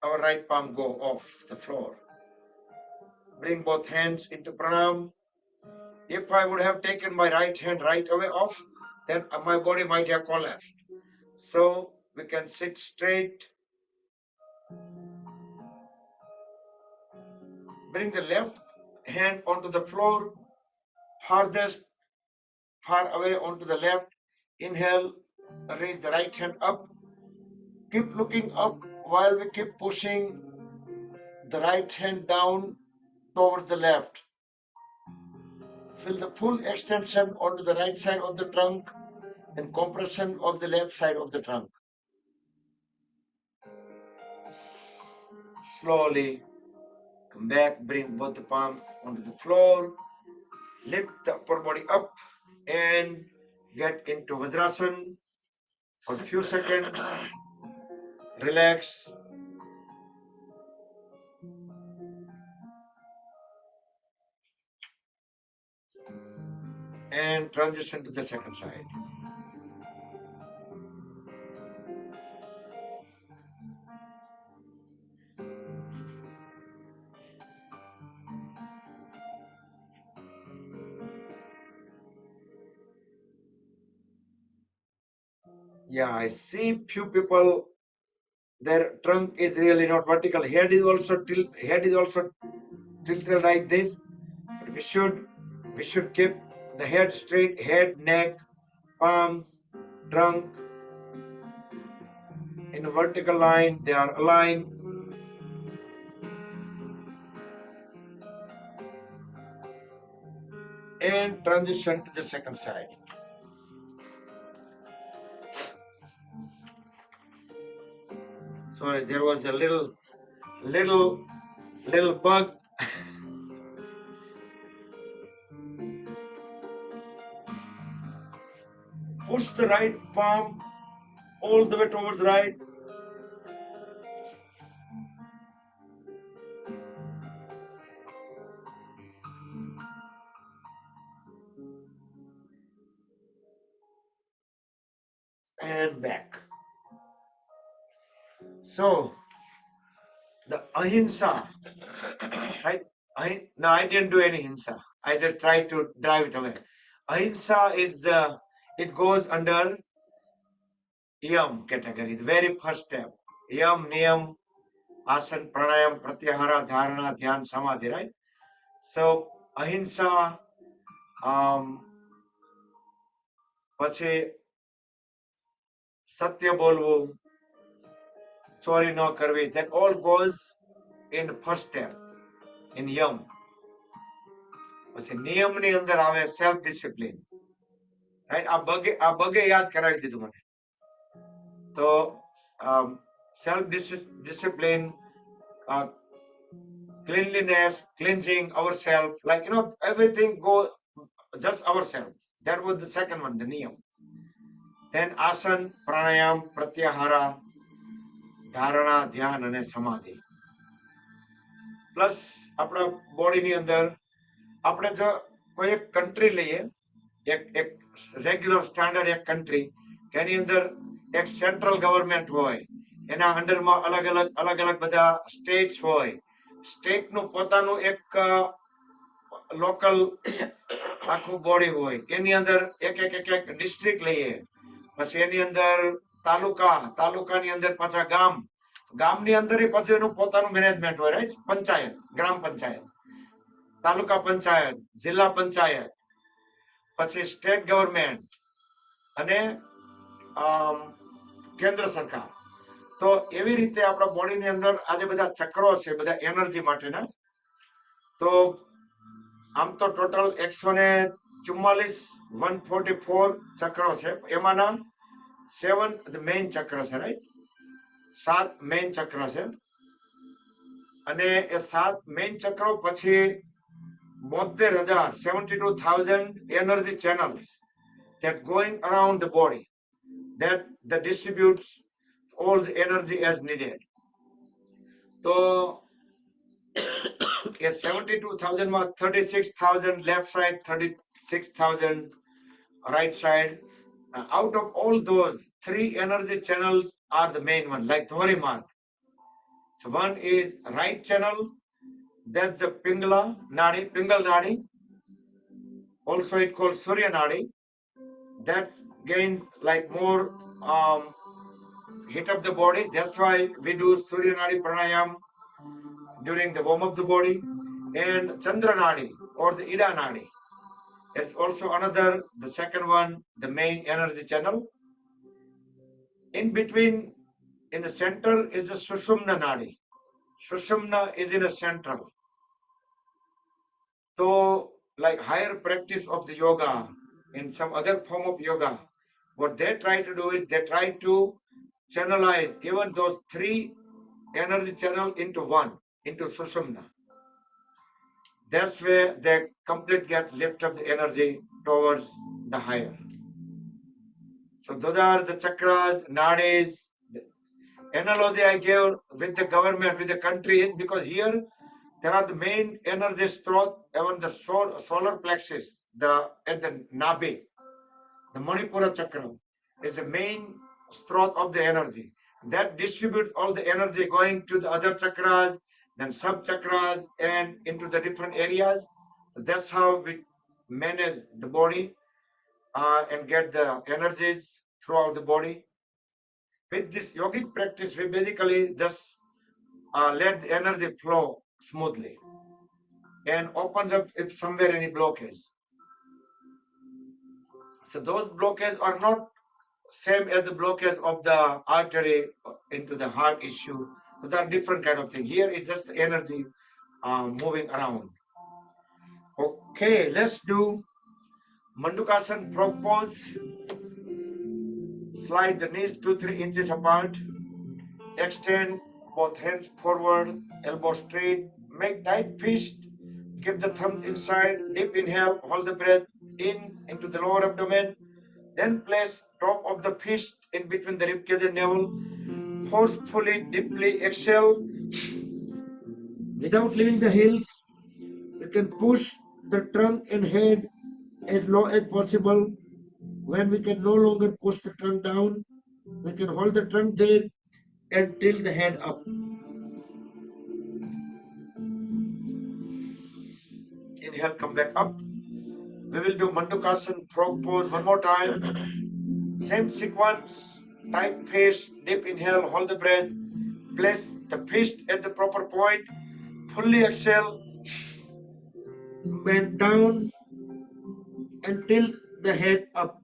our right palm go off the floor. Bring both hands into pranam. If I would have taken my right hand right away off, then my body might have collapsed. So we can sit straight. Bring the left hand onto the floor, farthest far away onto the left. Inhale, raise the right hand up. Keep looking up while we keep pushing the right hand down towards the left. Feel the full extension onto the right side of the trunk and compression of the left side of the trunk. Slowly come back, bring both the palms onto the floor, lift the upper body up and get into Vajrasana for a few seconds. Relax. And transition to the second side. Yeah, I see few people, their trunk is really not vertical. Head is also tilted like this. But we should keep the head straight, head, neck, palms, trunk in a vertical line. They are aligned. And transition to the second side. Sorry, there was a little bug. Push the right palm all the way towards the right. And back. So the ahimsa, right? I didn't do any hinsa. I just tried to drive it away. Ahimsa is it goes under yam category, the very first step. Yam, niyam, asan, pranayam, pratyahara, dharana, dhyan, samadhi, right? So ahimsa, પછી સત્ય બોલવું, ચોરી ન કરવી, that all goes in first step, in yam. પછી નિયમની અંદર આવે self discipline, right? આ બગે યાદ કરાવી દીધું મને. તો self discipline, cleanliness, cleansing ourselves, like everything go just ourselves. That was the second one, the niyam. Then asan, pranayam, pratyahara, dharana, dhyan અને સમાધિ. પ્લસ આપણા બોડીની અંદર આપણે જો કોઈ એક કંટ્રી લઈએ, એક રેગ્યુલર સ્ટાન્ડર્ડ એક કંટ્રી કે એની અંદર એક સેન્ટ્રલ ગવર્મેન્ટ હોય, એના અંડરમાં અલગ અલગ બધા સ્ટેટ્સ હોય, સ્ટેટનું પોતાનું એક લોકલ આખું બોડી હોય, એની અંદર એક ડિસ્ટ્રિક્ટ લઈએ, પછી એની અંદર તાલુકાની અંદર પાછા ગામની અંદર પાછું એનું પોતાનું મેનેજમેન્ટ હોય, રાઈટ? પંચાયત, ગ્રામ પંચાયત, તાલુકા પંચાયત, જિલ્લા પંચાયત, પછી સ્ટેટ ગવર્મેન્ટ અને કેન્દ્ર સરકાર. તો એવી રીતે આપણા બોડીની અંદર આજે બધા ચક્રો છે, બધા એનર્જી માટેના. તો આમ તો ટોટલ 100 44 144 ચક્રો છે એમાંના 7 the main ચક્ર છે right 7 main ચક્ર છે અને એ 7 main ચક્રો પછી 72,000 energy channels that going around the body that distributes all the energy as needed. So 72,000 માં 36,000 left side, 36,000 right side. Out of all those, 3 energy channels are the main one, like Dhori mark. So one is right channel, that's the Pingala Nadi, Pingal Nadi. Also it called Surya Nadi. That gains like more hit of the body. That's why we do Surya Nadi Pranayam during the warm of the body. And Chandra Nadi or the Ida Nadi. It's also another, the second one, the main energy channel. In between, in the center is the Sushumna Nadi. Sushumna is in the central. So, like higher practice of the yoga, in some other form of yoga, what they try to do is they try to channelize even those 3 energy channel into one, into Sushumna. That's where they complete get lift of the energy towards the higher. So those are the chakras, nadis. The analogy I gave with the government, with the country is because here there are the main energy strot, even the solar plexus, at the Nabi, the Manipura chakra is the main strot of the energy. That distributes all the energy going to the other chakras, then sub chakras, and into the different areas. So that's how we manage the body and get the energies throughout the body. With this yogic practice, we basically just let the energy flow smoothly and opens up if somewhere any blockage. So those blockages are not same as the blockage of the artery into the heart issue. So they are different kind of thing. Here it's just the energy moving around. Okay, let's do Mandukasana frog pose. Slide the knees 2-3 inches apart. Extend both hands forward, elbow straight. Make tight fist. Keep the thumb inside. Deep inhale. Hold the breath in into the lower abdomen. Then place top of the fist in between the ribcage and navel. Forcefully, deeply exhale. Without leaving the heels, you can push the trunk and head as low as possible. When we can no longer push the trunk down, we can hold the trunk there and tilt the head up. Inhale, come back up. We will do Mandukasana frog pose one more time. Same sequence, tight fist, deep inhale, hold the breath. Place the fist at the proper point. Fully exhale, bend down and tilt the head up.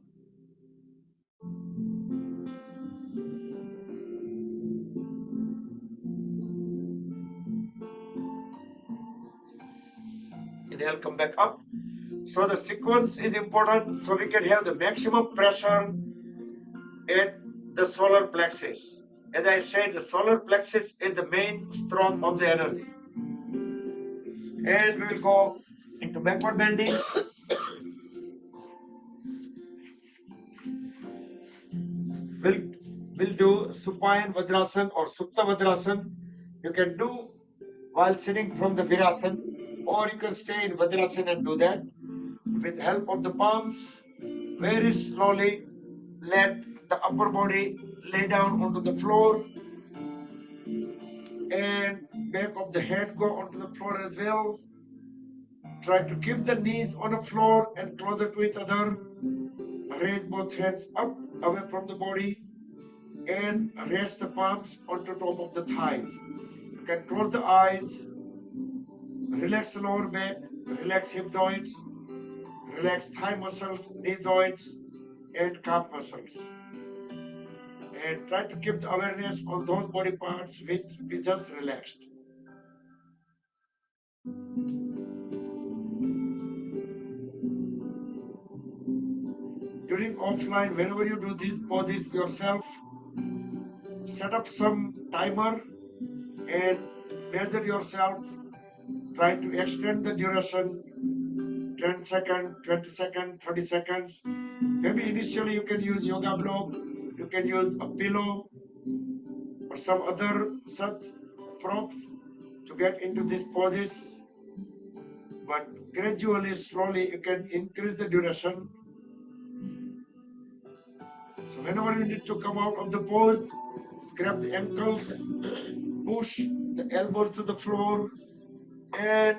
Inhale, come back up. So the sequence is important so we can have the maximum pressure at the solar plexus. As I said, the solar plexus is the main strong of the energy. And we will go into backward bending. We'll do Supine Vajrasana or Supta Vajrasana. You can do while sitting from the Virasana, or you can stay in Vajrasana and do that. With help of the palms, very slowly let the upper body lay down onto the floor and back of the head go onto the floor as well. Try to keep the knees on the floor and closer to each other. Raise both hands up away from the body and raise the palms onto top of the thighs. You can close the eyes, relax the lower back, relax hip joints, relax thigh muscles, knee joints, and calf muscles. And try to keep the awareness on those body parts which we just relaxed. during offline, whenever you do these poses yourself, set up some timer and measure yourself. Try to extend the duration 10 seconds, 20 seconds, 30 seconds. Maybe initially you can use yoga block, you can use a pillow or some other such props to get into these poses. But gradually, slowly, you can increase the duration. So whenever you need to come out of the pose, grab the ankles, push the elbows to the floor, and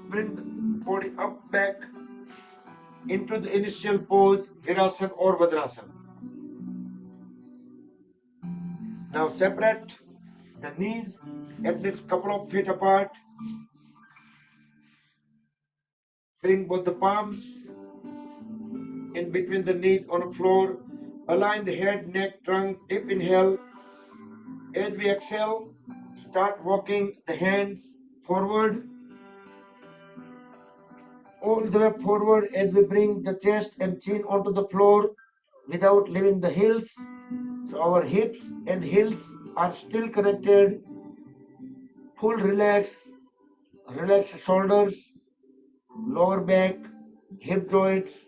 bring the body up back into the initial pose, Virasana or Vajrasana. Now separate the knees at least couple of feet apart. Bring both the palms in between the knees on the floor. Align the head, neck, trunk. Deep inhale. As we exhale, start walking the hands forward, all the way forward as we bring the chest and chin onto the floor without leaving the heels. So our hips and heels are still connected. Full relax, relax shoulders, lower back, hip joints.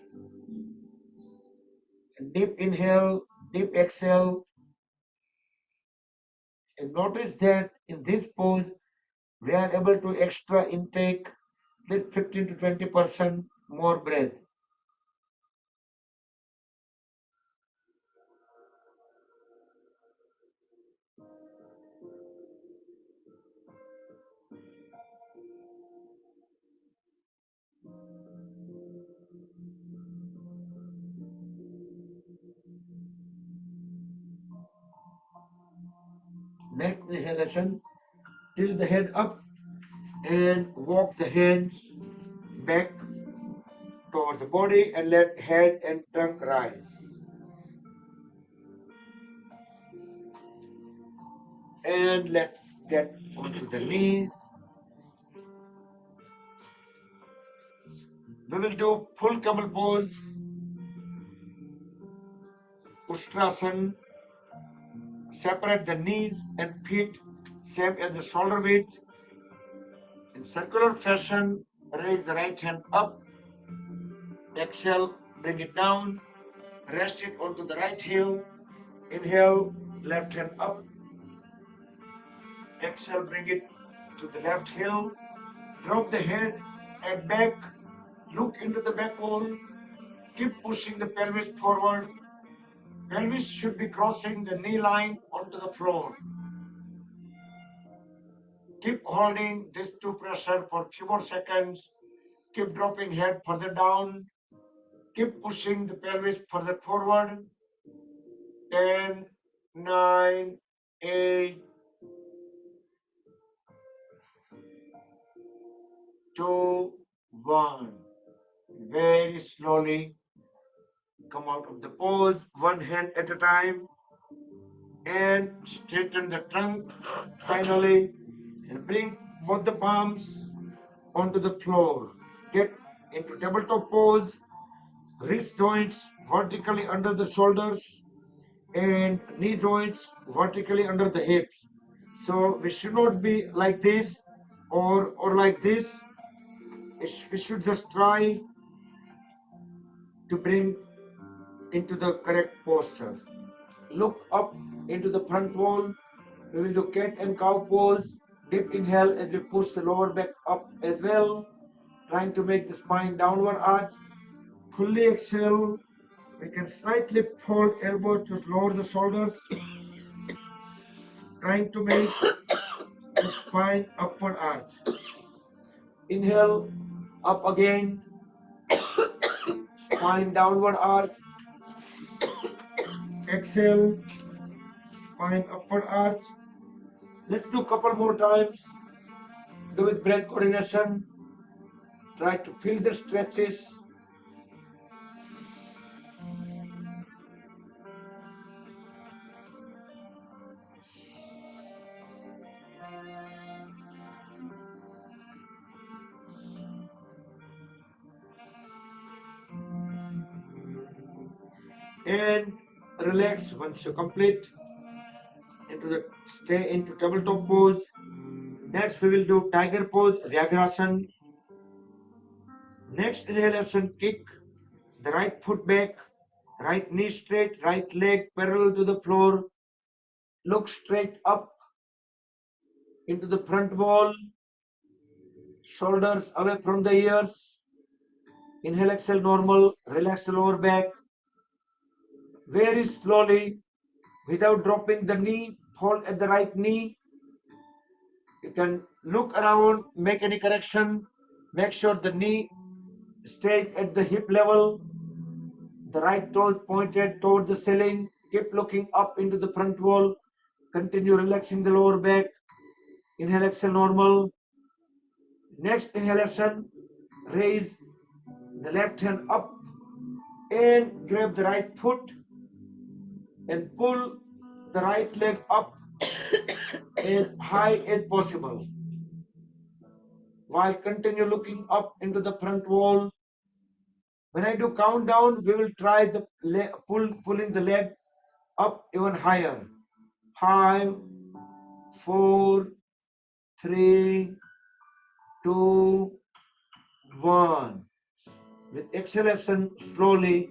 Deep inhale, deep exhale. And notice that in this pose, we are able to extra intake this 15 to 20% more breath. Next inhalation, tilt the head up and walk the hands back towards the body and let head and trunk rise. And let's get onto the knees. We will do full camel pose, Ustrasana. Separate the knees and feet, same as the shoulder width. In circular fashion, raise the right hand up. Exhale, bring it down. Rest it onto the right heel. Inhale, left hand up. Exhale, bring it to the left heel. Drop the head and back. Look into the back wall. Keep pushing the pelvis forward. Pelvis should be crossing the knee line onto the floor. Keep holding this two pressure for a few more seconds. Keep dropping head further down. Keep pushing the pelvis further forward. 10, 9, 8, 2, 1. Very slowly come out of the pose, one hand at a time, and straighten the trunk finally, and bring both the palms onto the floor. Get into tabletop pose, wrist joints vertically under the shoulders, and knee joints vertically under the hips. So we should not be like this or like this. We should just try to bring into the correct posture. Look up into the front wall. We will do cat and cow pose. Deep inhale as we push the lower back up as well, trying to make the spine downward arch. Fully exhale. We can slightly fold elbows to lower the shoulders, trying to make the spine upward arch. Inhale, up again, spine downward arch. Exhale, spine upward arch. Let's do a couple more times. Do with breath coordination. Try to feel the stretches. and relax. Once you complete stay into tabletop pose. Next we will do tiger pose, Vyagrasana. Next inhalation, kick the right foot back, right knee straight, right leg parallel to the floor. Look straight up into the front wall, shoulders away from the ears. Inhale, exhale, normal. Relax the lower back. Very slowly, without dropping the knee, hold at the right knee. You can look around, make any correction. Make sure the knee stays at the hip level. The right toes pointed toward the ceiling. Keep looking up into the front wall. Continue relaxing the lower back. Inhale, exhale, normal. Next inhalation, raise the left hand up and grab the right foot and pull the right leg up as high as possible. While continue looking up into the front wall. When I do countdown, we will try the pulling the leg up even higher. 5, 4, 3, 2, 1. With exhalation, slowly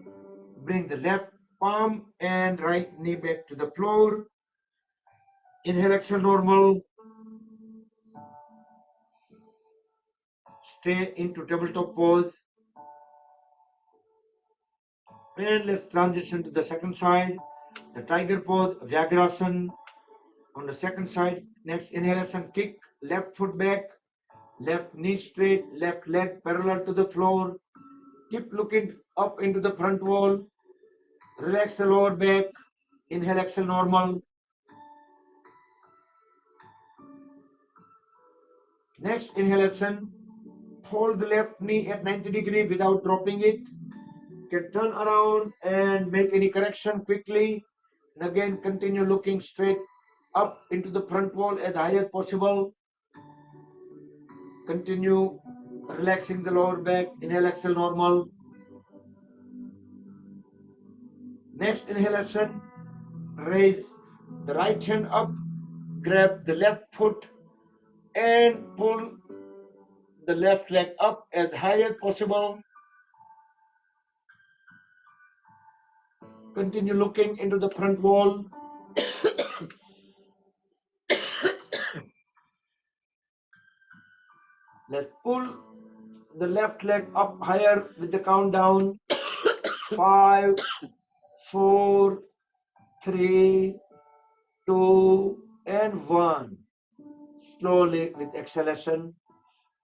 bring the left palm and right knee back to the floor. Inhale, exhale, normal. Stay into tabletop pose. And let's transition to the second side. The tiger pose, Vyagrasana. On the second side, next inhalation, kick left foot back, left knee straight, left leg parallel to the floor. Keep looking up into the front wall. Relax the lower back. Inhale, exhale, normal. Next inhalation, hold the left knee at 90 degrees without dropping it. You can turn around and make any correction quickly. And again, continue looking straight up into the front wall as high as possible. Continue relaxing the lower back. Inhale, exhale, normal. Next inhalation, raise the right hand up, grab the left foot and pull the left leg up as high as possible. Continue looking into the front wall. Let's pull the left leg up higher with the countdown. 5, 4, 3, 2, and 1. Slowly with exhalation,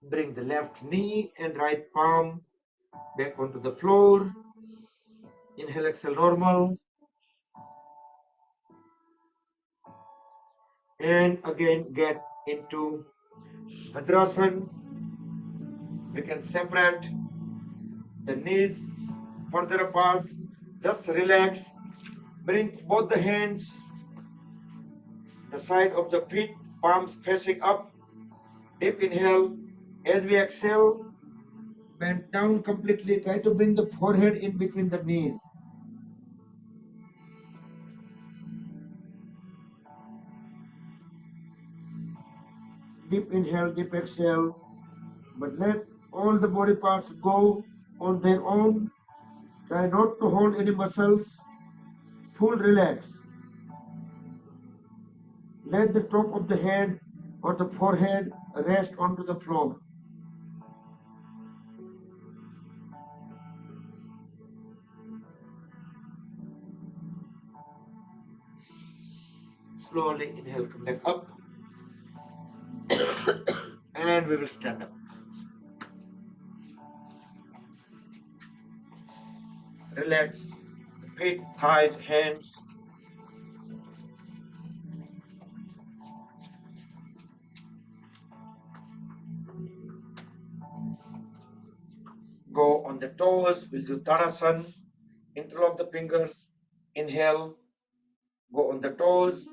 bring the left knee and right palm back onto the floor. Inhale, exhale, normal. And again get into Vajrasana. We can separate the knees further apart. Just relax. Bring both the hands, the side of the feet, palms facing up. Deep inhale. As we exhale, bend down completely. Try to bring the forehead in between the knees. Deep inhale, deep exhale. But let all the body parts go on their own. Try not to hold any muscles. Full relax. Let the top of the head or the forehead rest onto the floor. Slowly inhale, come back up. And we will stand up. Relax the feet, thighs, hands. Go on the toes. We'll do Tadasana. Interlock the fingers. Inhale. Go on the toes.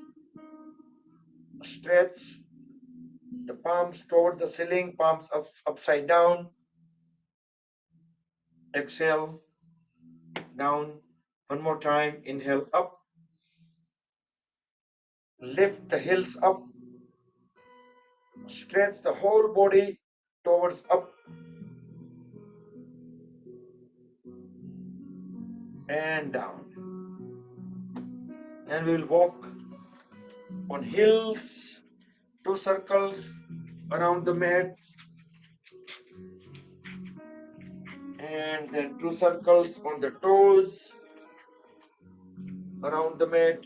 Stretch the palms toward the ceiling, palms upside down. Exhale. Down. One more time, inhale up. Lift the heels up. Stretch the whole body towards up. And down. And we will walk on heels, 2 circles around the mat. And then 2 circles on the toes around the mat.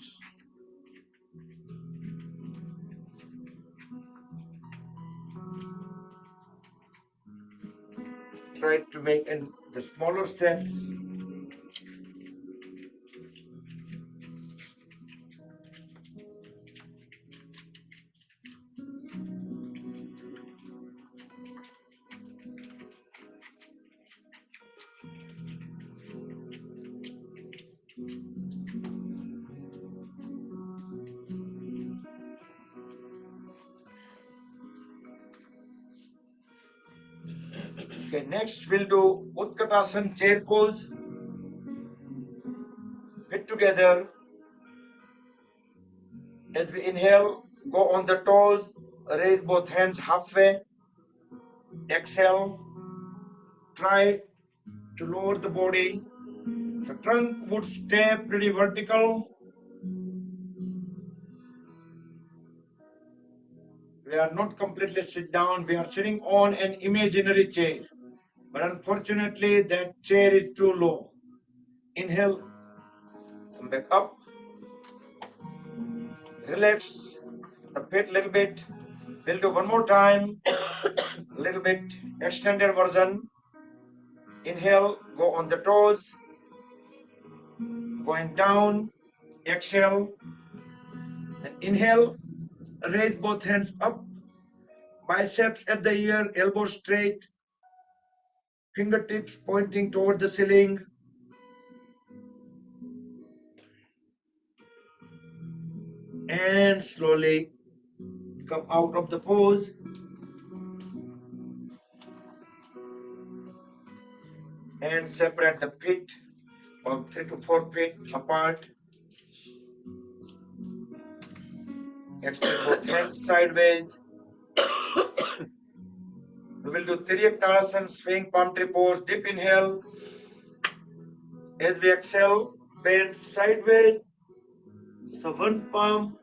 Try to make the smaller steps. Okay, next we'll do Utkatasana chair pose. Feet together. As we inhale, go on the toes, raise both hands halfway. Exhale, try to lower the body. The trunk would stay pretty vertical. We are not completely sit down, we are sitting on an imaginary chair. But unfortunately, that chair is too low. Inhale, come back up. Relax the feet a little bit. We'll do one more time. A little bit extended version. Inhale, go on the toes. Going down. Exhale. Then inhale, raise both hands up. Biceps at the ear, elbows straight. Fingertips pointing toward the ceiling. And slowly come out of the pose. And separate the feet about 3 to 4 feet apart. Extend both hands sideways. We will do Tiryak Tadasana, swing palm tree pose, deep inhale. As we exhale, bend sideways. So one palm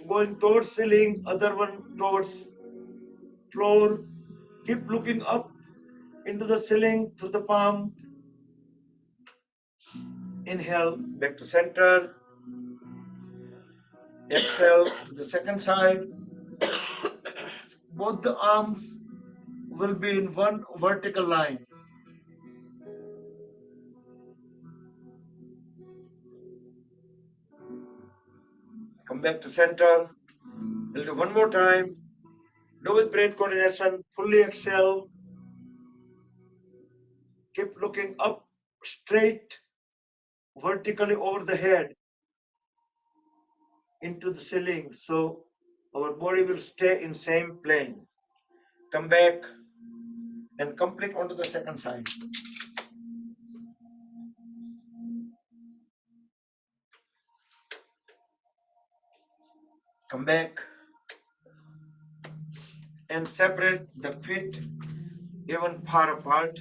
going towards ceiling, other one towards floor. Keep looking up into the ceiling through the palm. Inhale, back to center. Exhale to the second side. Both the arms will be in one vertical line. Come back to center. We'll do one more time. Do with breath coordination. Fully exhale. Keep looking up, straight, vertically over the head into the ceiling. So our body will stay in same plane. Come back and complete onto the second side. Come back and separate the feet even far apart.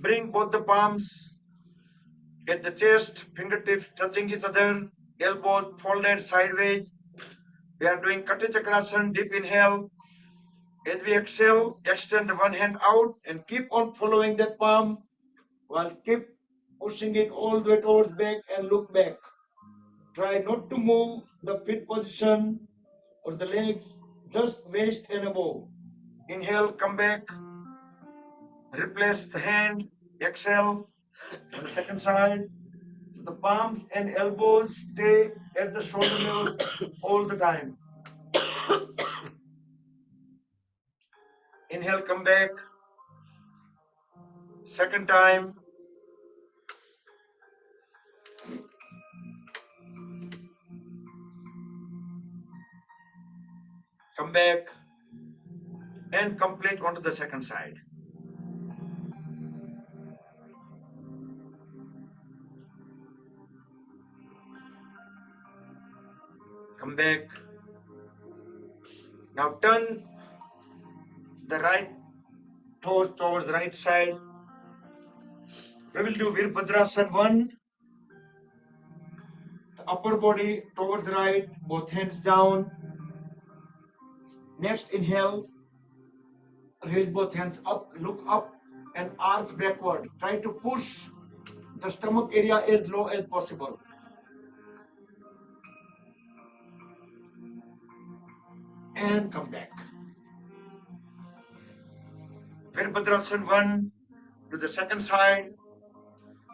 Bring both the palms at the chest, fingertips touching each other, elbows folded sideways. We are doing Kati Chakrasana, deep inhale. As we exhale, extend one hand out and keep on following that palm while keep pushing it all the way towards back and look back. Try not to move the feet position or the legs, just waist and above. Inhale, come back, replace the hand, exhale on the second side. So the palms and elbows stay at the shoulder level all the time. Inhale, come back. Second time. Come back and complete onto the second side. come back. Now turn the right toes towards right side. We will do Virabhadrasana 1. The upper body towards right, both hands down. Next inhale, raise both hands up, look up and arch backward. Try to push the stomach area as low as possible. And come back. Virabhadrasana 1 to the second side.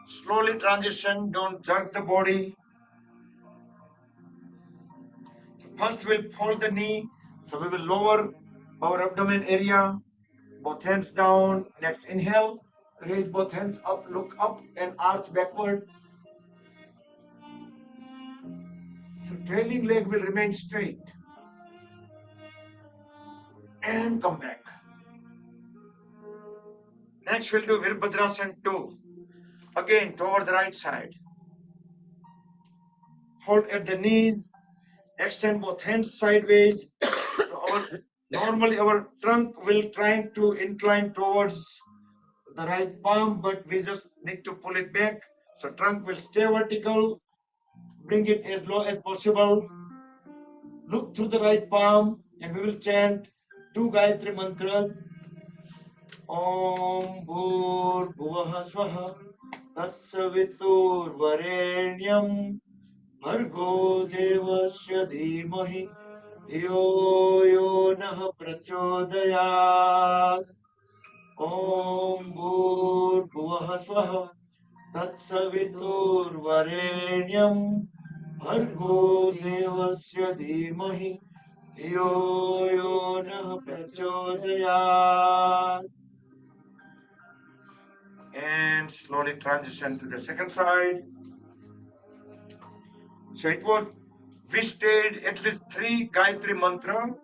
Slowly transition, don't jerk the body. So first we'll fold the knee, so we will lower our abdomen area, both hands down. Next inhale, raise both hands up, look up and arch backward. So trailing leg will remain straight. And come back. Next we'll do Virabhadrasana 2. Again toward the right side. Hold at the knees, extend both hands sideways. So normally our trunk will try to incline towards the right palm, but we just need to pull it back. So trunk will stay vertical. Bring it as low as possible. Look through the right palm and we will chant 2 Gayatri mantras. Om Bhur Bhuvah Swaha Tatsavitur Varenyam Bhargo Devasya Dhimahi Dhiyo Yo Nah Prachodayat. Om Bhur Bhuvah Swaha Tatsavitur Varenyam Bhargo Devasya Dhimahi Dhiyo Yo Nah Prachodayat. And slowly transition to the second side. So we stayed at least 3 Gayatri mantra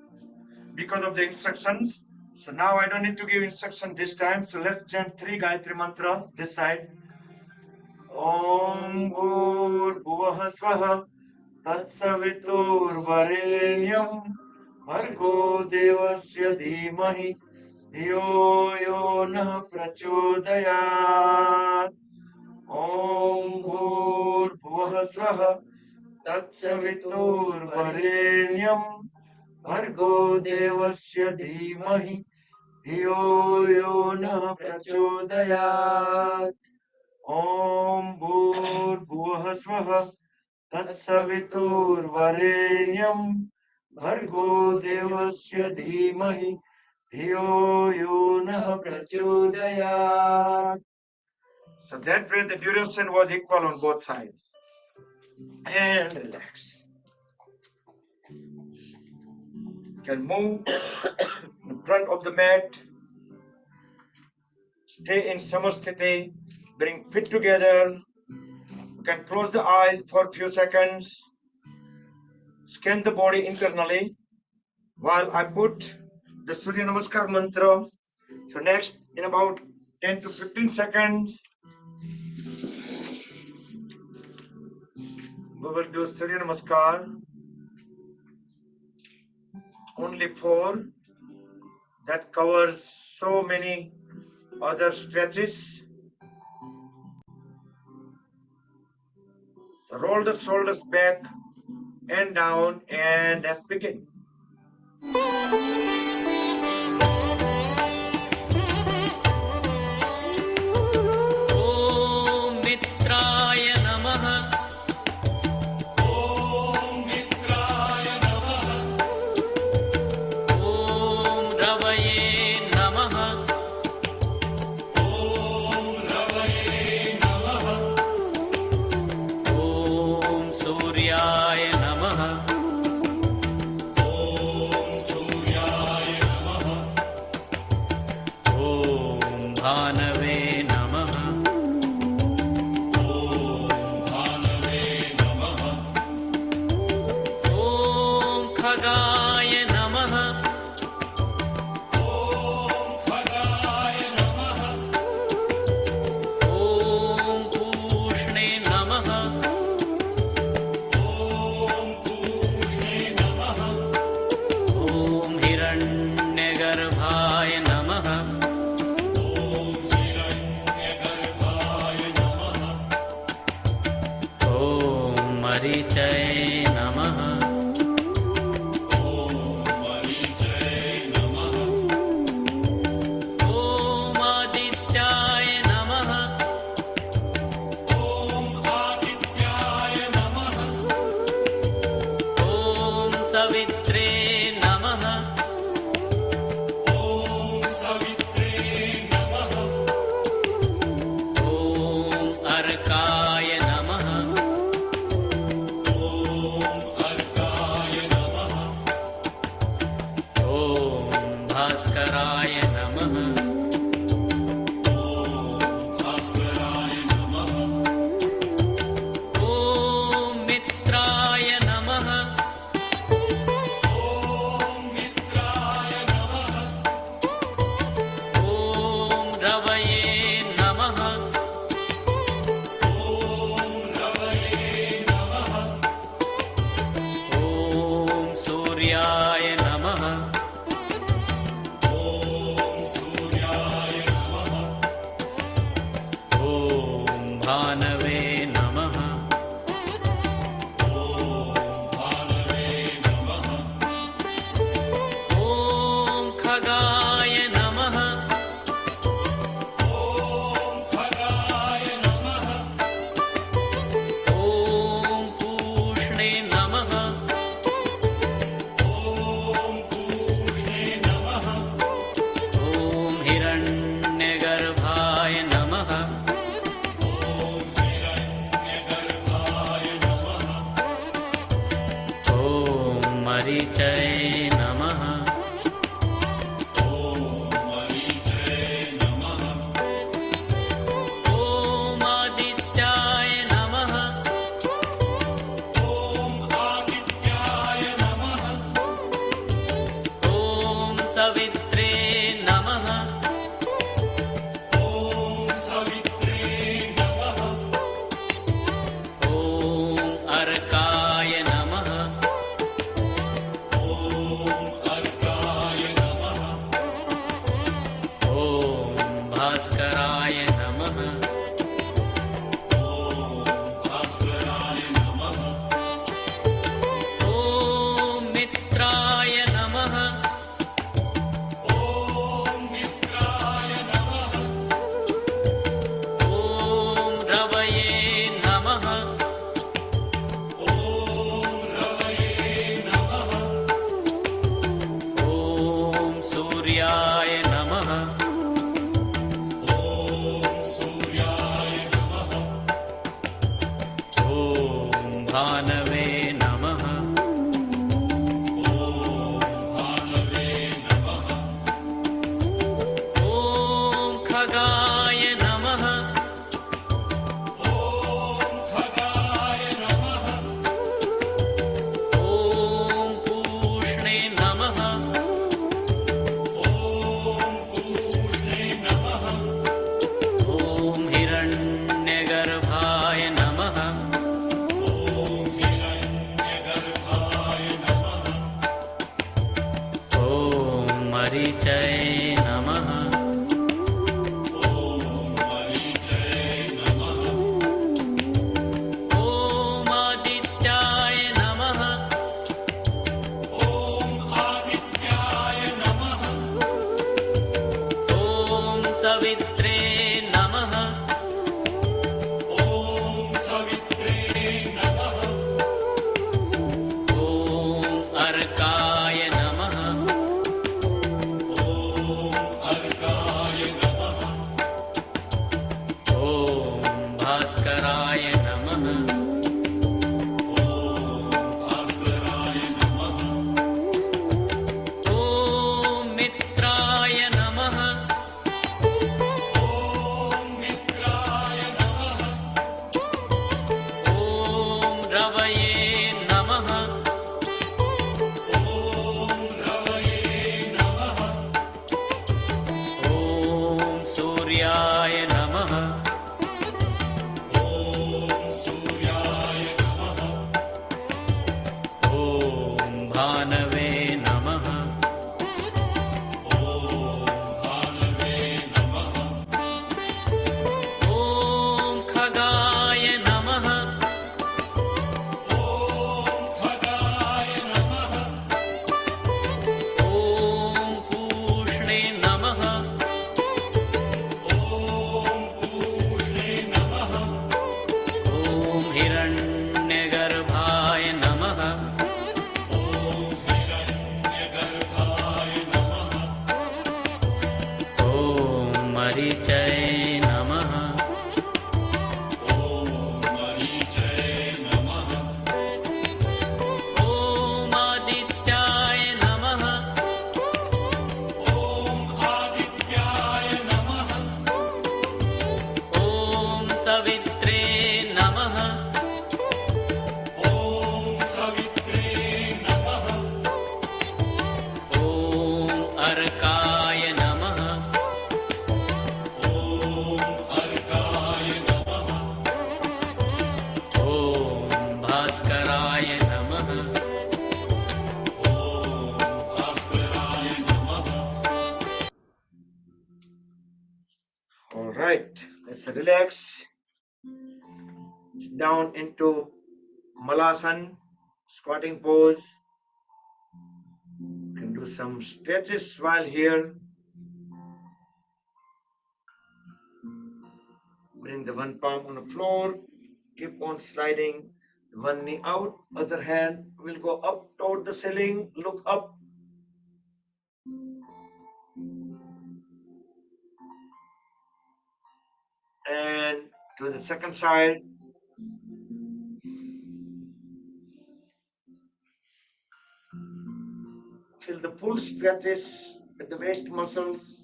because of the instructions. So now I don't need to give instruction this time. So let's chant 3 Gayatri mantra this side. Om Bhur Bhuvah Swaha Tatsavitur Varenyam Bhargo Devasya Dhimahi Dhiyo Yo Nah Prachodayat. Om Bhur Bhuvah Swaha Tatsavitur Varenyam Bhargo Devasya Dhimahi Dhiyo Yo Nah Prachodayat. Om Bhur Bhuvah Swaha Tatsavitur Varenyam Bhargo Devasya Dhimahi Dhiyo Yo Nah Prachodayat. So that way the duration was equal on both sides. And relax. You can move in front of the mat. Stay in Samasthiti. Bring feet together. You can close the eyes for a few seconds. Scan the body internally while I put the Surya Namaskar mantra. So next, in about 10 to 15 seconds, we will do Surya Namaskar. Only 4. That covers so many other stretches. So roll the shoulders back and down and let's begin. मरीचये नमः। ॐ आदित्याय नमः। ॐ सवित्रे नमः। ॐ अर्काय नमः। ॐ भास्कराय नमः। ॐ मित्राय नमः। ॐ रवये नमः। ॐ सूर्याय नमः। ॐ भानवे नमः। ॐ खगाय नमः। ॐ पूष्णे नमः। ॐ हिरण्यगर्भाय नमः। ॐ मरीचये नमः। ॐ आदित्याय नमः। ॐ सवित्रे नमः। ॐ अर्काय नमः। ॐ भास्कराय नमः। ॐ मित्राय नमः। ॐ रवये नमः। ॐ सूर्याय नमः। ॐ भानवे नमः। ॐ खगाय नमः। ॐ पूष्णे नमः। ॐ हिरण्यगर्भाय नमः। ॐ मरीचये नमः। ॐ आदित्याय नमः। ॐ सवित्रे नमः। ॐ अर्काय नमः। ॐ भास्कराय नमः। ॐ मित्राय नमः। ॐ रवये नमः। ॐ सूर्याय नमः। ॐ सवित्रे नमः ॐ अर्काय नमः ॐ भास्कराय नमः All right, let's relax. Down into Malasan, squatting pose. You can do some stretches while here. Bring the one palm on the floor. Keep on sliding. One knee out, other hand will go up toward the ceiling. Look up. And to the second side. Feel the full stretches at the waist muscles.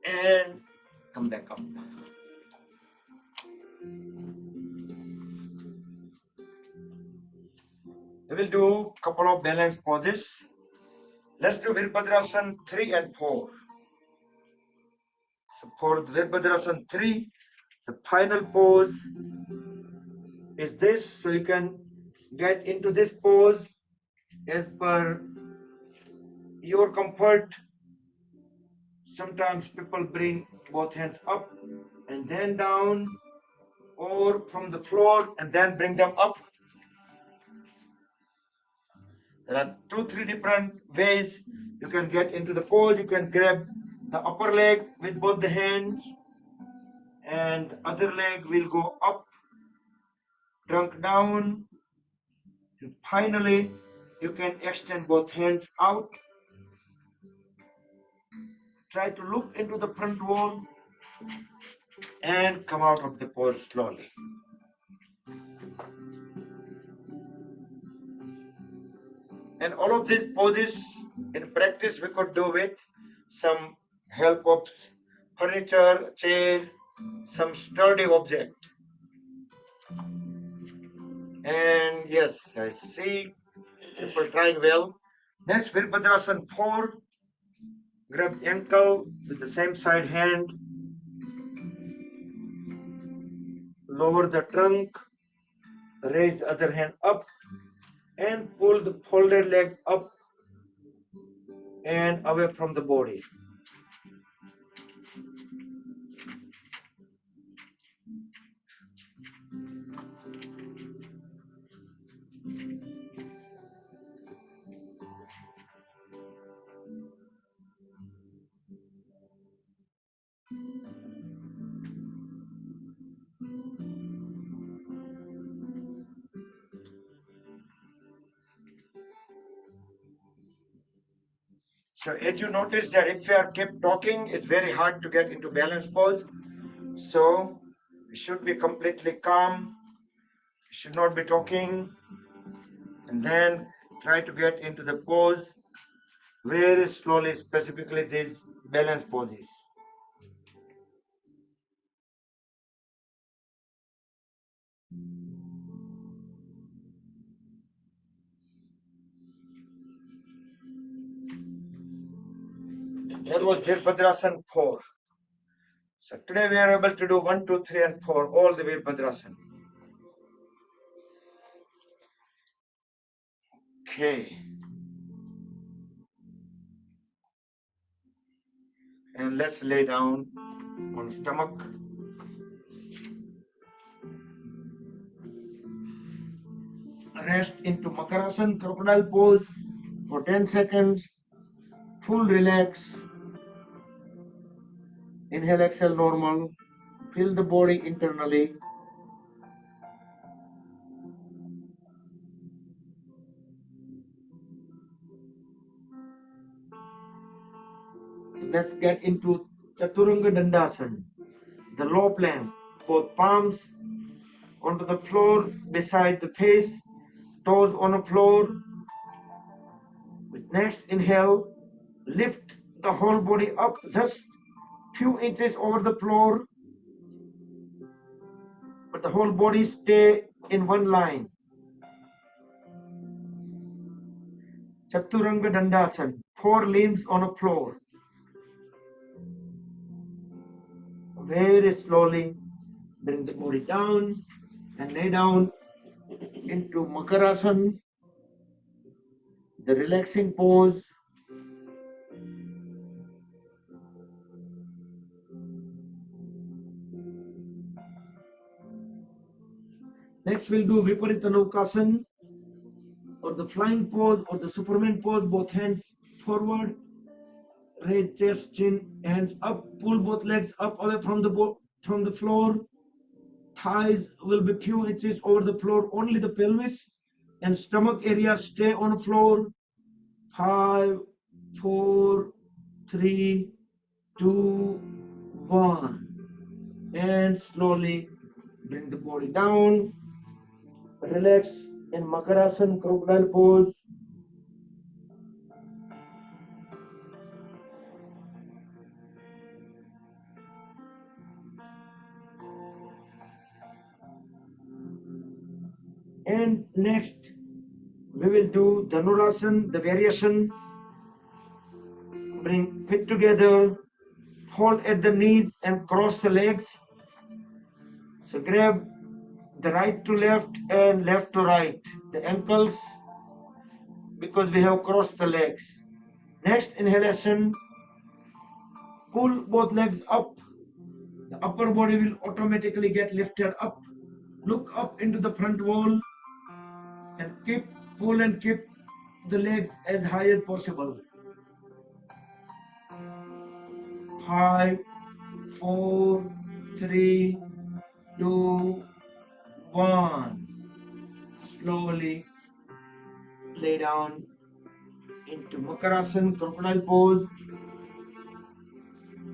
And come back up. We will do a couple of balance poses. Let's do Virabhadrasana 3 and 4. So for the Virabhadrasana 3, the final pose is this. So you can get into this pose as per your comfort. Sometimes people bring both hands up and then down, or from the floor and then bring them up. There are 2-3 different ways you can get into the pose. You can grab the upper leg with both the hands, and the other leg will go up, trunk down, and finally you can extend both hands out. Try to look into the front wall and come out of the pose slowly. And all of these poses in practice we could do with some help of furniture, chair, some sturdy object. And yes, I see people trying well. Next, Virabhadrasana 4. Grab the ankle with the same side hand. Lower the trunk. Raise the other hand up. And pull the folded leg up and away from the body. So as you notice that if you are kept talking, it's very hard to get into balance pose. So we should be completely calm. We should not be talking. And then try to get into the pose very slowly, specifically these balance poses. That was Virabhadrasana 4. So today we are able to do 1, 2, 3, and 4, all the Virabhadrasana. Okay. And let's lay down on stomach. Rest into Makarasana, crocodile pose for 10 seconds. Full relax. Inhale, exhale, normal. Feel the body internally. Let's get into Chaturanga Dandasana, the low plank. Both palms onto the floor beside the face, toes on the floor. We Next, inhale, lift the whole body up just few inches over the floor, but the whole body stay in one line. Chaturanga Dandasana, 4 limbs on a floor. Very slowly bring the body down and lay down into Makarasana, the relaxing pose. Next we'll do Viparita Naukasana, or the flying pose or the Superman pose, both hands forward, raise chest, chin, hands up, pull both legs up away from the floor. Thighs will be few inches over the floor, only the pelvis and stomach area stay on the floor. 5, 4, 3, 2, 1. And slowly bring the body down. Relax in Makarasana, crocodile pose. And next, we will do Dhanurasana, the variation. Bring feet together, hold at the knees and cross the legs. So grab the right to left and left to right, the ankles, because we have crossed the legs. Next inhalation, pull both legs up. The upper body will automatically get lifted up. Look up into the front wall and pull and keep the legs as high as possible. 5, 4, 3, 2, 1. Slowly lay down into Makarasana, crocodile pose.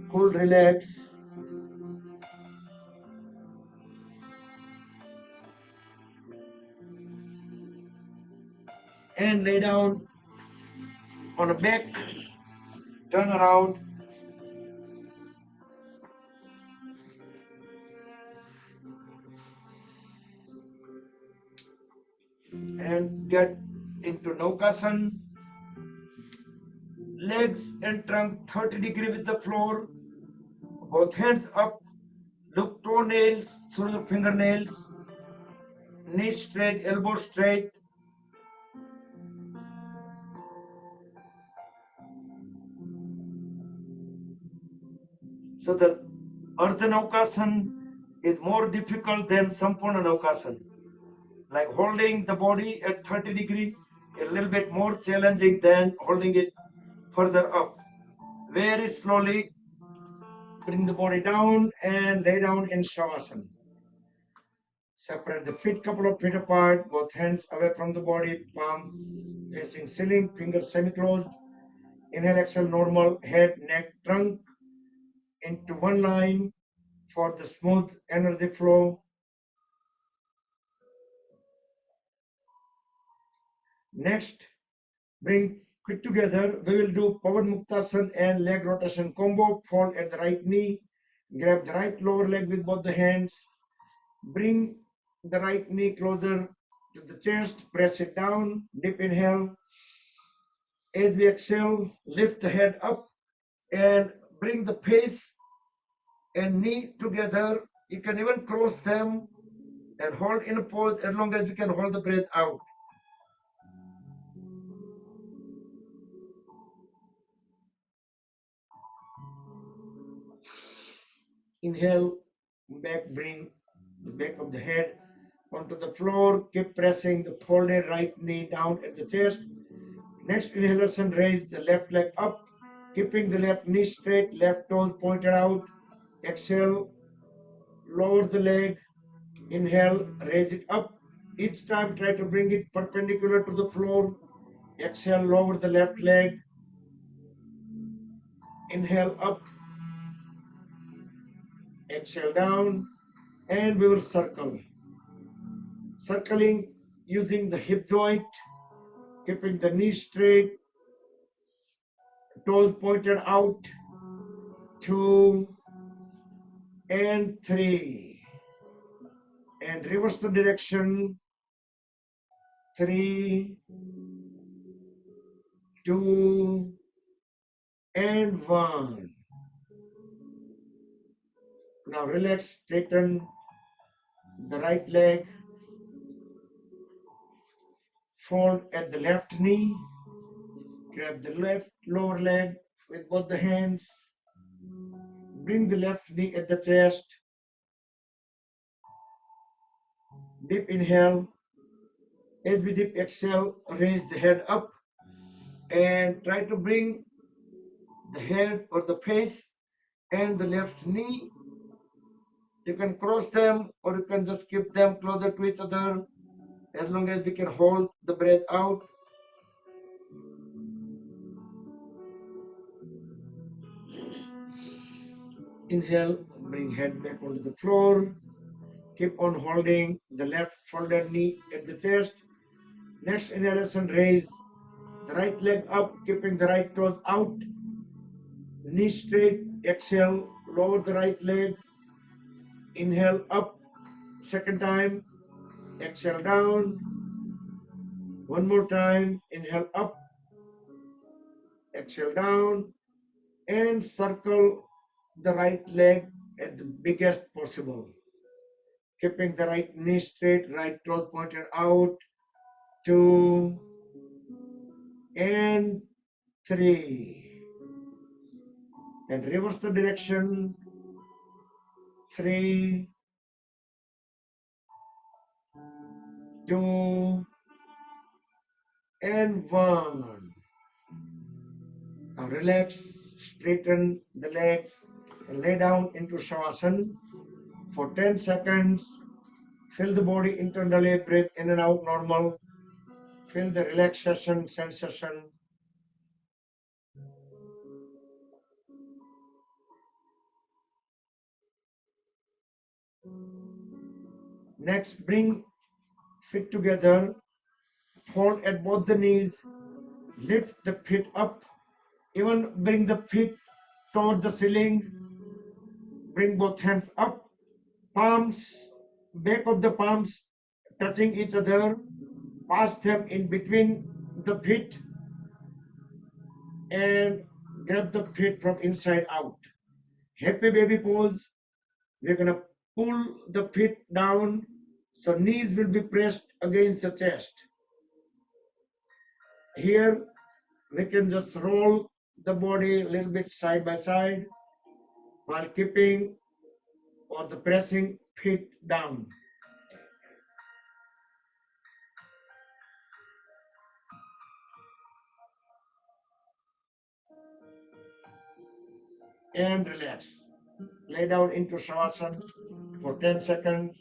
Hold, relax. And lay down on a back, turn around. And get into Naukasana. Legs and trunk 30 degrees with the floor. Both hands up. Look toenails through the fingernails. Knees straight, elbow straight. So the Ardha Naukasana is more difficult than Sampurna Naukasana. Like holding the body at 30 degrees, a little bit more challenging than holding it further up. Very slowly bring the body down and lay down in Shavasana. Separate the feet couple of feet apart, both hands away from the body, palms facing ceiling, fingers semi-closed. Inhale, exhale, normal, head, neck, trunk into one line for the smooth energy flow. Next, bring feet together. We will do Pavan Muktasana and leg rotation combo. Fold at the right knee. Grab the right lower leg with both the hands. Bring the right knee closer to the chest. Press it down. Deep inhale. As we exhale, lift the head up and bring the face and knee together. You can even cross them and hold in a pose as long as you can hold the breath out. Inhale, back, bring the back of the head onto the floor. Keep pressing the folded right knee down at the chest. Next inhalation, raise the left leg up, keeping the left knee straight, left toes pointed out. Exhale, lower the leg. Inhale, raise it up. Each time try to bring it perpendicular to the floor. Exhale, lower the left leg. Inhale up. Exhale down. And we will circle. Circling using the hip joint, keeping the knee straight, toes pointed out, 2 and 3, and reverse the direction, 3, 2 and 1. Now relax, straighten the right leg, fold at the left knee, grab the left lower leg with both the hands, bring the left knee at the chest, deep inhale. As we deep exhale, raise the head up and try to bring the head or the face and the left knee. You can cross them or you can just keep them closer to each other as long as we can hold the breath out. Inhale, bring head back onto the floor. Keep on holding the left folded knee at the chest. Next inhalation, raise the right leg up, keeping the right toes out. Knee straight. Exhale, lower the right leg. Inhale up. Second time. Exhale down. One more time. Inhale up. Exhale down. And circle the right leg at the biggest possible. Keeping the right knee straight, right toes pointed out. 2 and 3. Then reverse the direction. 3, 2 and 1. Now relax, straighten the legs and lay down into Shavasana for 10 seconds. Feel the body internally, breathe in and out normal. Feel the relaxation sensation. Next, bring feet together, fold at both the knees, lift the feet up, even bring the feet toward the ceiling, bring both hands up, palms, back of the palms touching each other, pass them in between the feet and grab the feet from inside out. Happy baby pose. We're gonna pull the feet down so knees will be pressed against the chest. Here we can just roll the body a little bit side by side while keeping or the pressing feet down. And relax. Lay down into Shavasana for 10 seconds.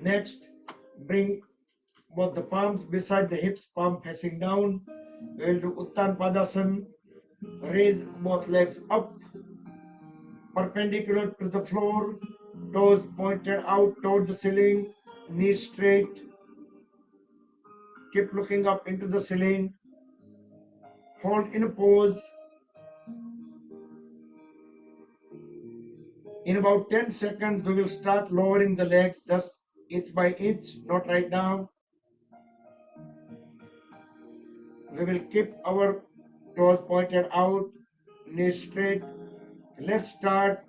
Next, bring both the palms beside the hips, palm facing down. We will do Uttan Padasana. Raise both legs up, perpendicular to the floor, toes pointed out toward the ceiling, knees straight. Keep looking up into the ceiling. Hold in a pose. In about 10 seconds, we will start lowering the legs just inch by inch, not right now. We will keep our toes pointed out, knees straight. Let's start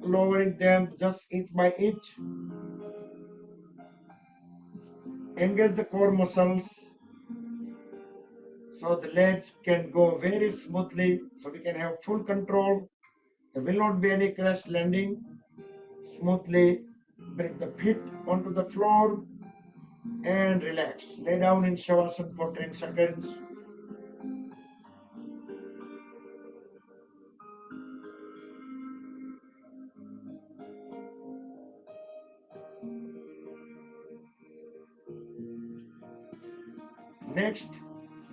lowering them just inch by inch. Engage the core muscles so the legs can go very smoothly, so we can have full control. There will not be any crash landing. Smoothly bring the feet onto the floor and relax. Lay down in Shavasana for 10 seconds. Next,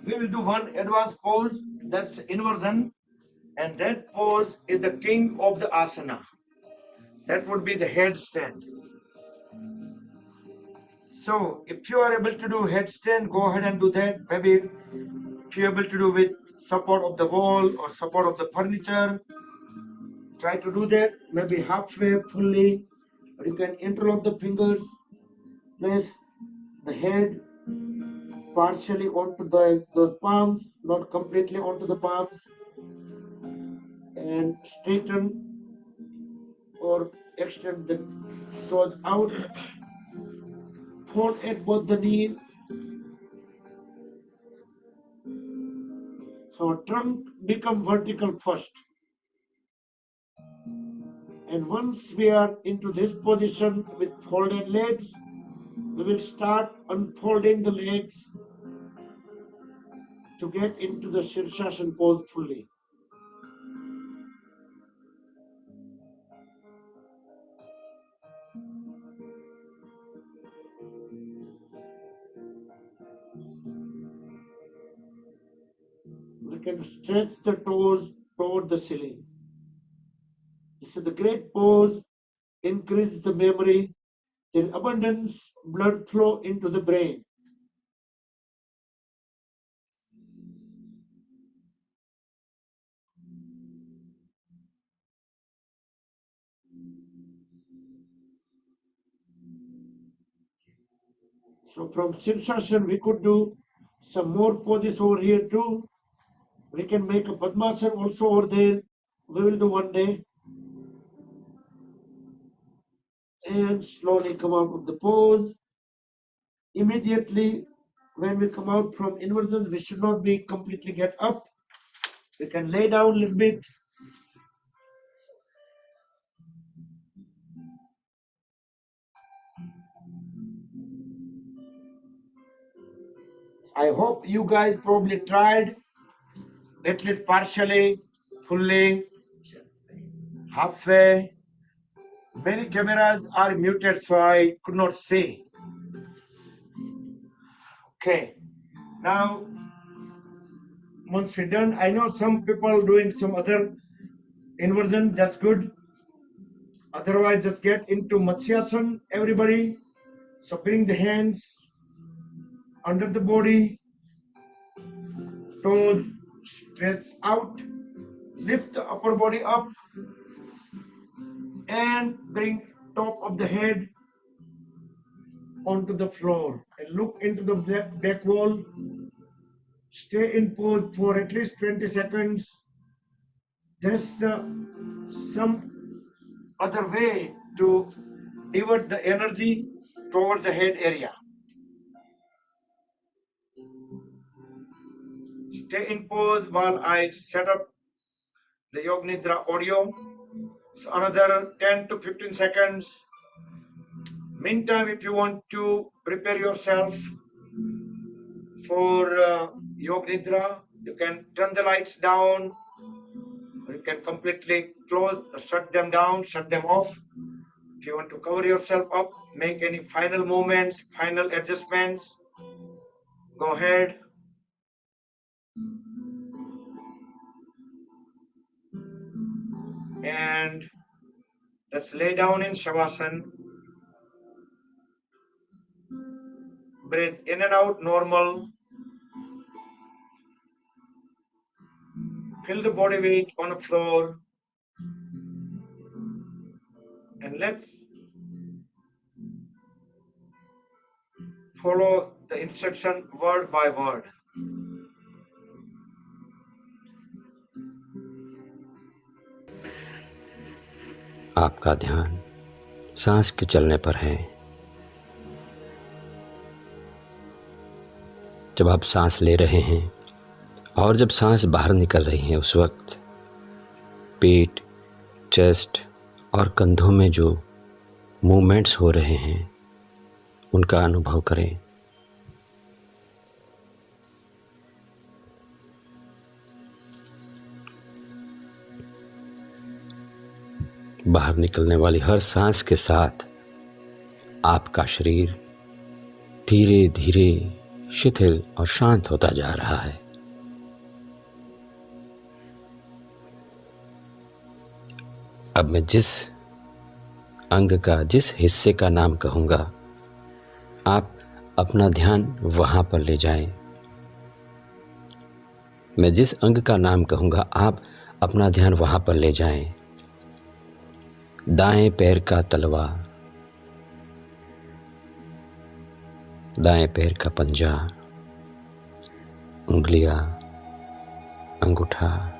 we will do one advanced pose, that's inversion, and that pose is the king of the asana. That would be the headstand. So if you are able to do headstand, go ahead and do that. Maybe if you're able to do with support of the wall or support of the furniture, try to do that. Maybe halfway, fully, or you can interlock the fingers, place the head partially onto those palms, not completely onto the palms, and straighten or extend the toes out. Fold at both the knees. So trunk become vertical first. And once we are into this position with folded legs, we will start unfolding the legs to get into the Shirsasana pose fully. We can stretch the toes toward the ceiling. This is the great pose, increases the memory, there is abundance blood flow into the brain. So from Shirsasana, we could do some more poses over here too. We can make a Padmasana also over there. We will do one day. And slowly come out of the pose. Immediately, when we come out from inversion, we should not be completely get up. We can lay down a little bit. I hope you guys probably tried at least partially, fully, halfway. Many cameras are muted, so I could not see. Okay, now once we're done, I know some people doing some other inversion, that's good. Otherwise, just get into Matsyasana, everybody. So bring the hands under the body, toes stretch out, lift the upper body up, and bring top of the head onto the floor. And look into the back wall. Stay in pose for at least 20 seconds. There's some other way to divert the energy towards the head area. Stay in pose while I set up the Yoga Nidra audio. So another 10 to 15 seconds. Meantime, if you want to prepare yourself for Yoga Nidra, you can turn the lights down. You can completely close, shut them down, shut them off. If you want to cover yourself up, make any final movements, final adjustments, go ahead. And let's lay down in Shavasana. Breathe in and out normal. Feel the body weight on the floor. And let's follow the instruction word by word. आपका ध्यान सांस के चलने पर है। जब आप सांस ले रहे हैं और जब सांस बाहर निकल रही है, उस वक्त पेट, चेस्ट और कंधों में जो मूवमेंट्स हो रहे हैं उनका अनुभव करें। बाहर निकलने वाली हर सांस के साथ आपका शरीर धीरे धीरे शिथिल और शांत होता जा रहा है। अब मैं जिस अंग का जिस हिस्से का नाम कहूँगा आप अपना ध्यान वहाँ पर ले जाएं। मैं जिस अंग का नाम कहूँगा आप अपना ध्यान वहाँ पर ले जाएं। दाएं पैर का तलवा, दाएं पैर का पंजा, उंगलियां, अंगूठा,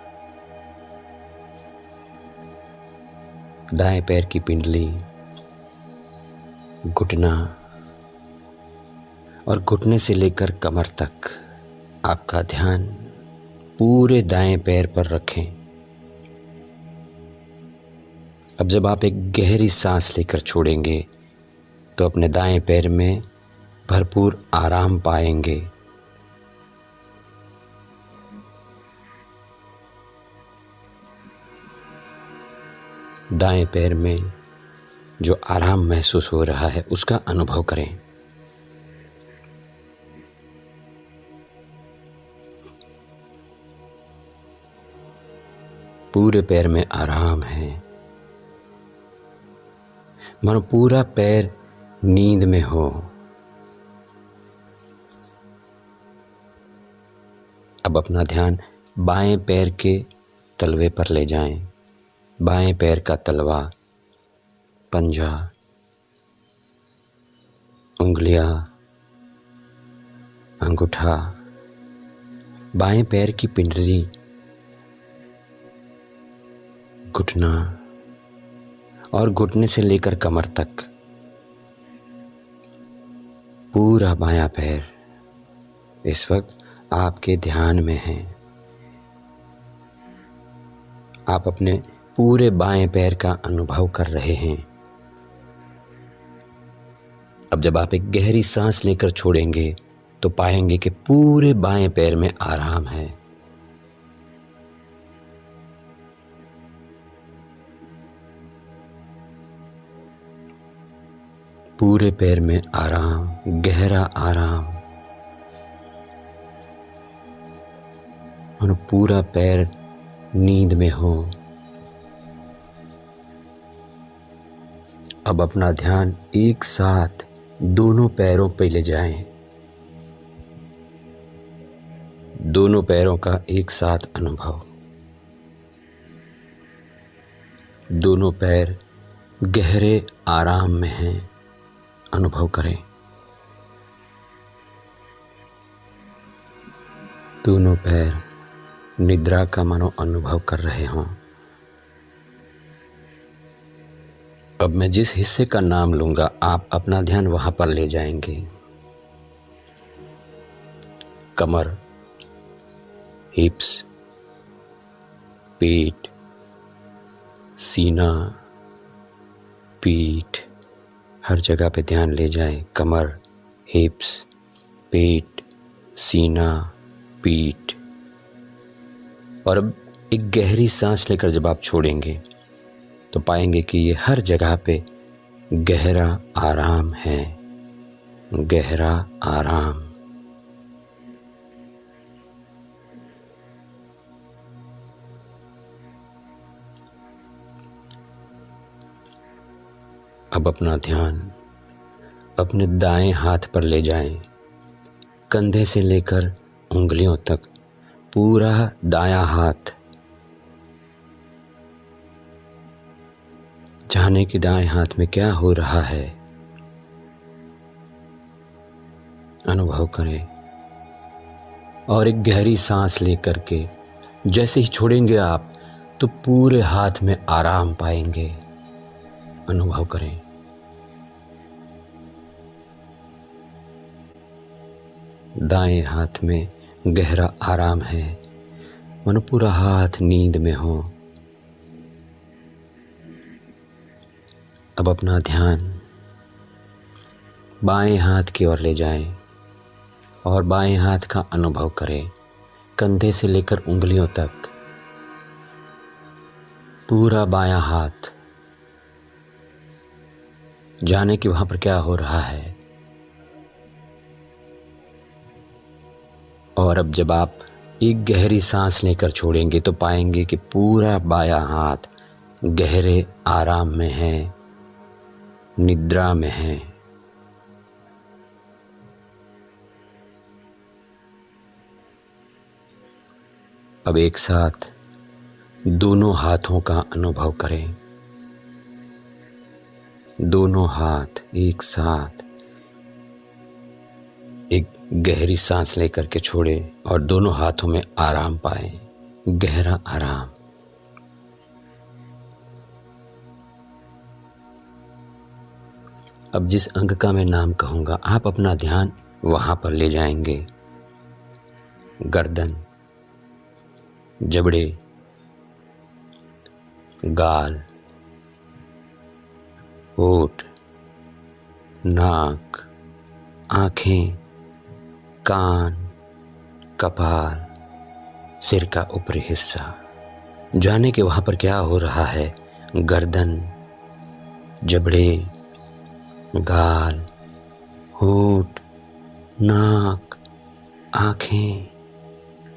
दाएं पैर की पिंडली, घुटना और घुटने से लेकर कमर तक आपका ध्यान पूरे दाएं पैर पर रखें। अब जब आप एक गहरी सांस लेकर छोड़ेंगे तो अपने दाएं पैर में भरपूर आराम पाएंगे। दाएं पैर में जो आराम महसूस हो रहा है उसका अनुभव करें। पूरे पैर में आराम है, मानो पूरा पैर नींद में हो। अब अपना ध्यान बाएं पैर के तलवे पर ले जाएं। बाएं पैर का तलवा, पंजा, उंगलियां, अंगूठा, बाएं पैर की पिंडली, घुटना और घुटने से लेकर कमर तक पूरा बायां पैर इस वक्त आपके ध्यान में है। आप अपने पूरे बाएं पैर का अनुभव कर रहे हैं। अब जब आप एक गहरी सांस लेकर छोड़ेंगे तो पाएंगे कि पूरे बाएं पैर में आराम है। पूरे पैर में आराम, गहरा आराम, और पूरा पैर नींद में हो। अब अपना ध्यान एक साथ दोनों पैरों पर ले जाएं। दोनों पैरों का एक साथ अनुभव। दोनों पैर गहरे आराम में हैं, अनुभव करें। दोनों पैर निद्रा का मानो अनुभव कर रहे हों। अब मैं जिस हिस्से का नाम लूंगा आप अपना ध्यान वहां पर ले जाएंगे। कमर, हिप्स, पेट, सीना, पीठ, हर जगह पे ध्यान ले जाएं। कमर, हिप्स, पेट, सीना, पीठ। और अब एक गहरी सांस लेकर जब आप छोड़ेंगे तो पाएंगे कि ये हर जगह पे गहरा आराम है, गहरा आराम। अब अपना ध्यान अपने दाएं हाथ पर ले जाएं। कंधे से लेकर उंगलियों तक पूरा दायां हाथ। जाने कि दाएं हाथ में क्या हो रहा है, अनुभव करें। और एक गहरी सांस लेकर के जैसे ही छोड़ेंगे आप तो पूरे हाथ में आराम पाएंगे, अनुभव करें। दाएं हाथ में गहरा आराम है, मानो पूरा हाथ नींद में हो। अब अपना ध्यान बाएं हाथ की ओर ले जाएं और बाएं हाथ का अनुभव करें। कंधे से लेकर उंगलियों तक पूरा बायां हाथ। जाने कि वहां पर क्या हो रहा है। और अब जब आप एक गहरी सांस लेकर छोड़ेंगे तो पाएंगे कि पूरा बायां हाथ गहरे आराम में है, निद्रा में हैं। अब एक साथ दोनों हाथों का अनुभव करें। दोनों हाथ एक साथ एक गहरी सांस लेकर के छोड़ें और दोनों हाथों में आराम पाएं, गहरा आराम। अब जिस अंग का मैं नाम कहूँगा आप अपना ध्यान वहाँ पर ले जाएंगे। गर्दन, जबड़े, गाल, होठ, नाक, आँखें, कान, कपाल, सिर का ऊपरी हिस्सा। जाने के वहाँ पर क्या हो रहा है। गर्दन, जबड़े, गाल, होठ, नाक, आँखें,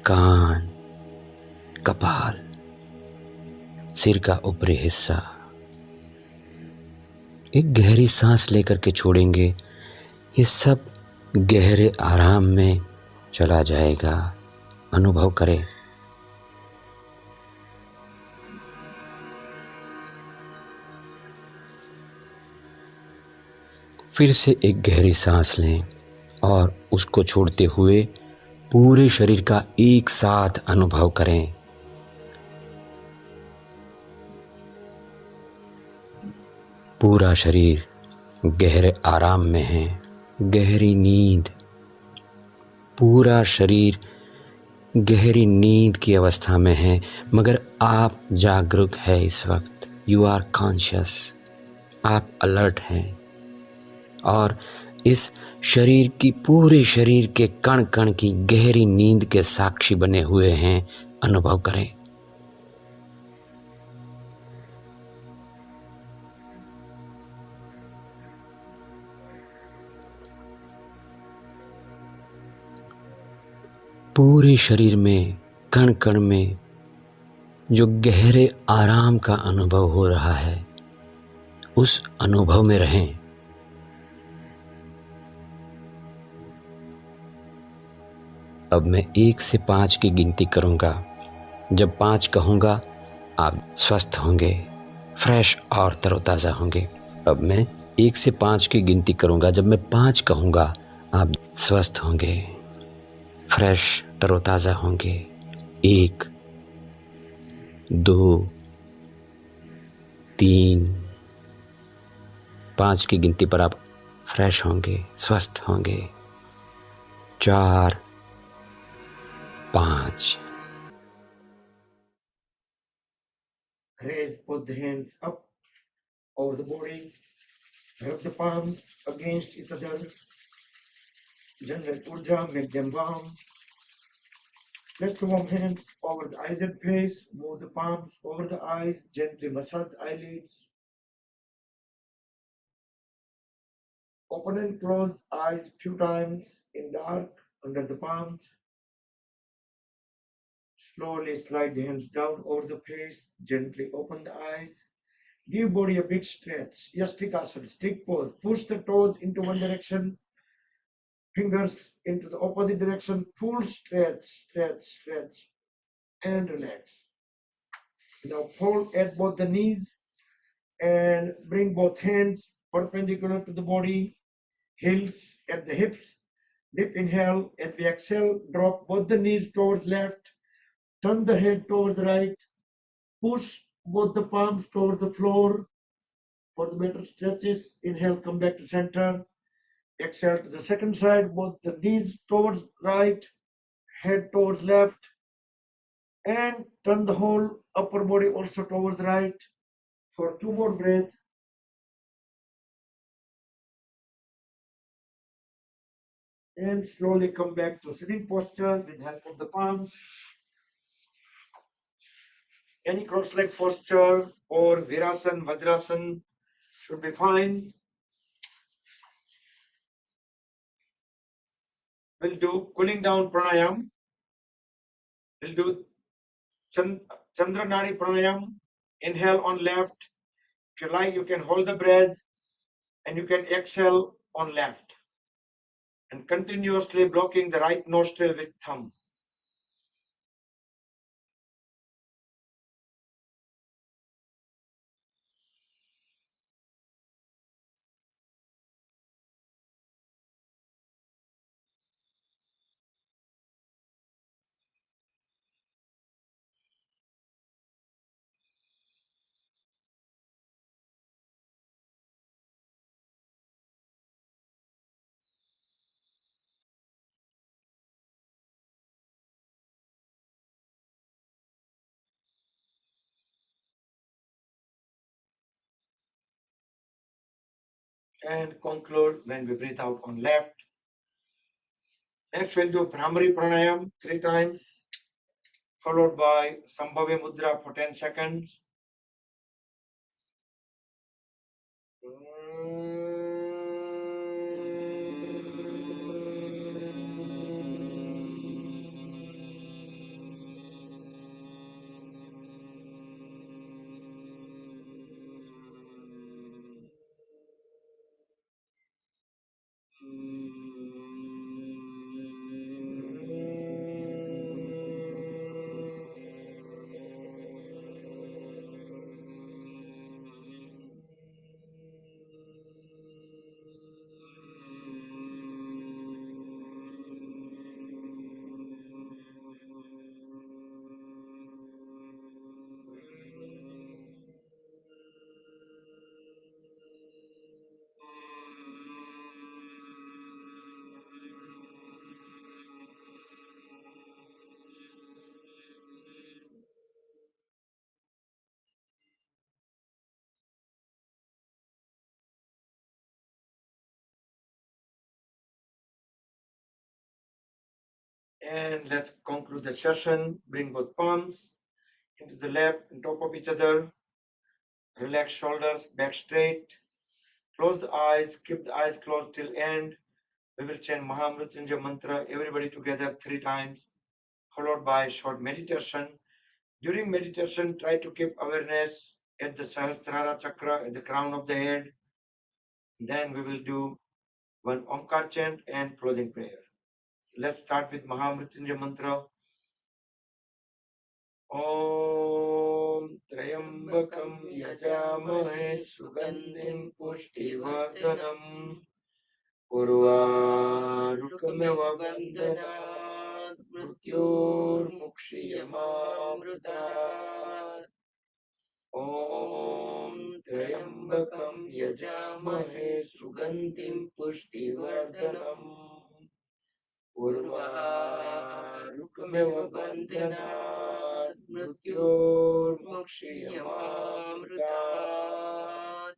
कान, कपाल, सिर का ऊपरी हिस्सा। एक गहरी सांस लेकर के छोड़ेंगे। ये सब गहरे आराम में चला जाएगा। अनुभव करें। फिर से एक गहरी सांस लें और उसको छोड़ते हुए पूरे शरीर का एक साथ अनुभव करें। पूरा शरीर गहरे आराम में है, गहरी नींद। पूरा शरीर गहरी नींद की अवस्था में है, मगर आप जागरूक है। इस वक्त यू आर कॉन्शियस, आप अलर्ट हैं और इस शरीर की, पूरे शरीर के कण कण की गहरी नींद के साक्षी बने हुए हैं। अनुभव करें। पूरे शरीर में कण कण में जो गहरे आराम का अनुभव हो रहा है, उस अनुभव में रहें। अब मैं 1 से 5 की गिनती करूंगा। जब 5 कहूंगा आप स्वस्थ होंगे, फ्रेश और तरोताज़ा होंगे। अब मैं 1 से 5 की गिनती करूंगा। जब मैं 5 कहूंगा आप स्वस्थ होंगे, फ्रेश तरोताज़ा होंगे। 1, 2, 3, 5 की गिनती पर आप फ्रेश होंगे, स्वस्थ होंगे। 4, 5। Raise both the hands up over the body. Rub the palms against each other. Generate Urja, make them warm. Let's the warm hands over the eyes and face. Move the palms over the eyes. Gently massage the eyelids. Open and close eyes few times in dark under the palms. Slowly slide the hands down over the face. Gently open the eyes. Give body a big stretch. Yastikasana, stick pose. Push the toes into one direction. Fingers into the opposite direction. Full stretch, stretch, stretch. And relax. Now fold at both the knees and bring both hands perpendicular to the body. Heels at the hips. Deep inhale. As we exhale, drop both the knees towards left. Turn the head towards the right. Push both the palms towards the floor. For the better stretches, inhale, come back to center. Exhale to the second side, both the knees towards right, head towards left, and turn the whole upper body also towards right. For 2 more breaths. And slowly come back to sitting posture with help of the palms. Any cross-leg posture or Virasana, Vajrasana should be fine. We'll do cooling down pranayam. We'll do Chandra Nadi pranayam. Inhale on left. If you like, you can hold the breath. and you can exhale on left and continuously blocking the right nostril with thumb. And conclude when we breathe out on left. Next, we'll do Bhramari Pranayam 3 times, followed by Sambhavi Mudra for 10 seconds. And let's conclude the session. Bring both palms into the lap on top of each other. Relax shoulders, back straight. Close the eyes, keep the eyes closed till end. We will chant Mahamrutyunjaya mantra, everybody together 3 times, followed by short meditation. During meditation, try to keep awareness at the Sahasrara chakra, at the crown of the head. Then we will do one Omkar chant and closing prayer. So let's start with Mahamrutyunjaya mantra. Om Trayambakam Yajamahe Sugandhim Pushtivardhanam Urvarukamiva Bandhanat Mrityurmukshiyamamrutat. Om Trayambakam Yajamahe Sugandhim Pushtivardhanam Urvarukamiva Bandhanat Mrityurmukshiyamamrutat.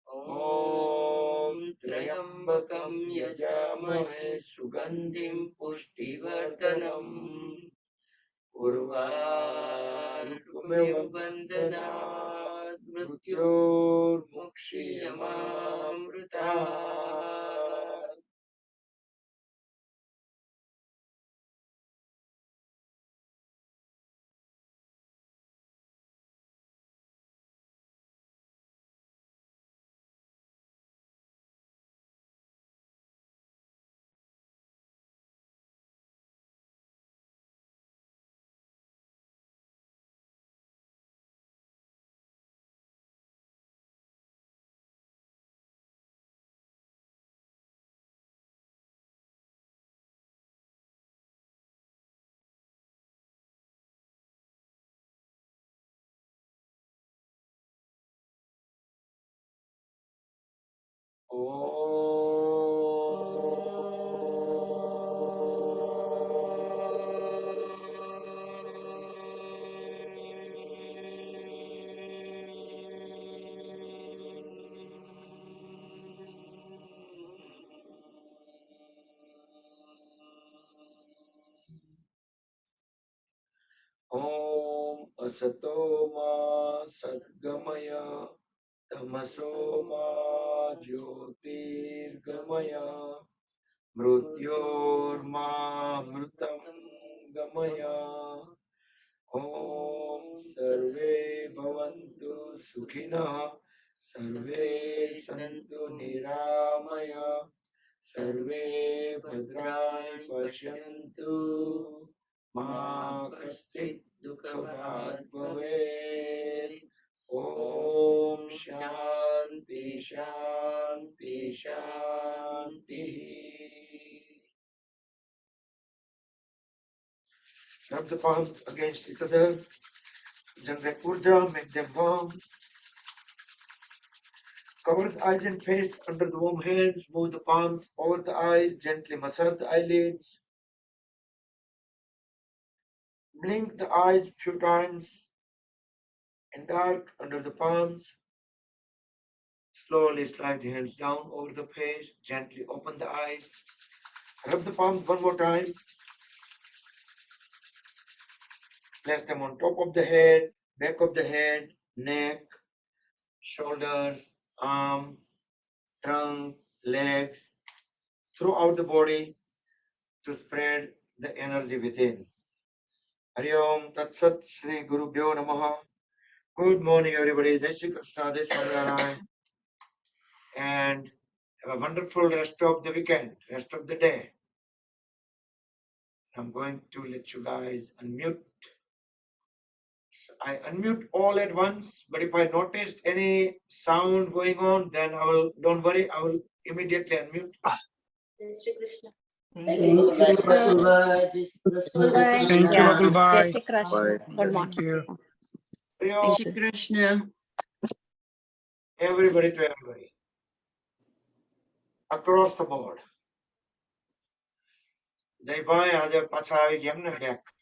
Om Trayambakam Yajamahe Sugandhim Pushtivardhanam Urvarukamiva Bandhanat Mrityurmukshiyamamrutat. Om Asato Ma Sadgamaya Tamaso Ma Jyotirgamaya Mrutyorma Mrutam Gamaya. Om Sarve Bhavantu Sukhinah सर्वे सन्तु निरामया सर्वे भद्राणि पश्यन्तु मा कश्चित् दुःखभाग् भवेत् ॐ शान्ति शान्ति शान्तिः Rub the palms against each other, generate urja, make them warm. Cover the eyes and face under the warm hands, move the palms over the eyes, gently massage the eyelids. Blink the eyes few times in dark under the palms. Slowly slide the hands down over the face, gently open the eyes. Rub the palms one more time. Place them on top of the head, back of the head, neck, shoulders, arms, trunk, legs, throughout the body to spread the energy within. Hari Om Tat Sat Shri Guru Bhyo Namaha. Good morning, everybody. Jai Shri Krishna, Jai Swami Narayan. And have a wonderful rest of the weekend, rest of the day. I'm going to let you guys unmute. I unmute all at once, but if I noticed any sound going on, then I will, don't worry, I will immediately unmute. Jai Shri Krishna. Thank you, Bakul Bhai. Jai Shri Krishna. Thank Thank you, Bakul Jai Bhai. Shri Krishna. Good morning. Thank you. Hari Om, Jai Shri Krishna. everybody to everybody. Across the board. Jai Bhai, આજે પાછા આવી ગયા એમને back.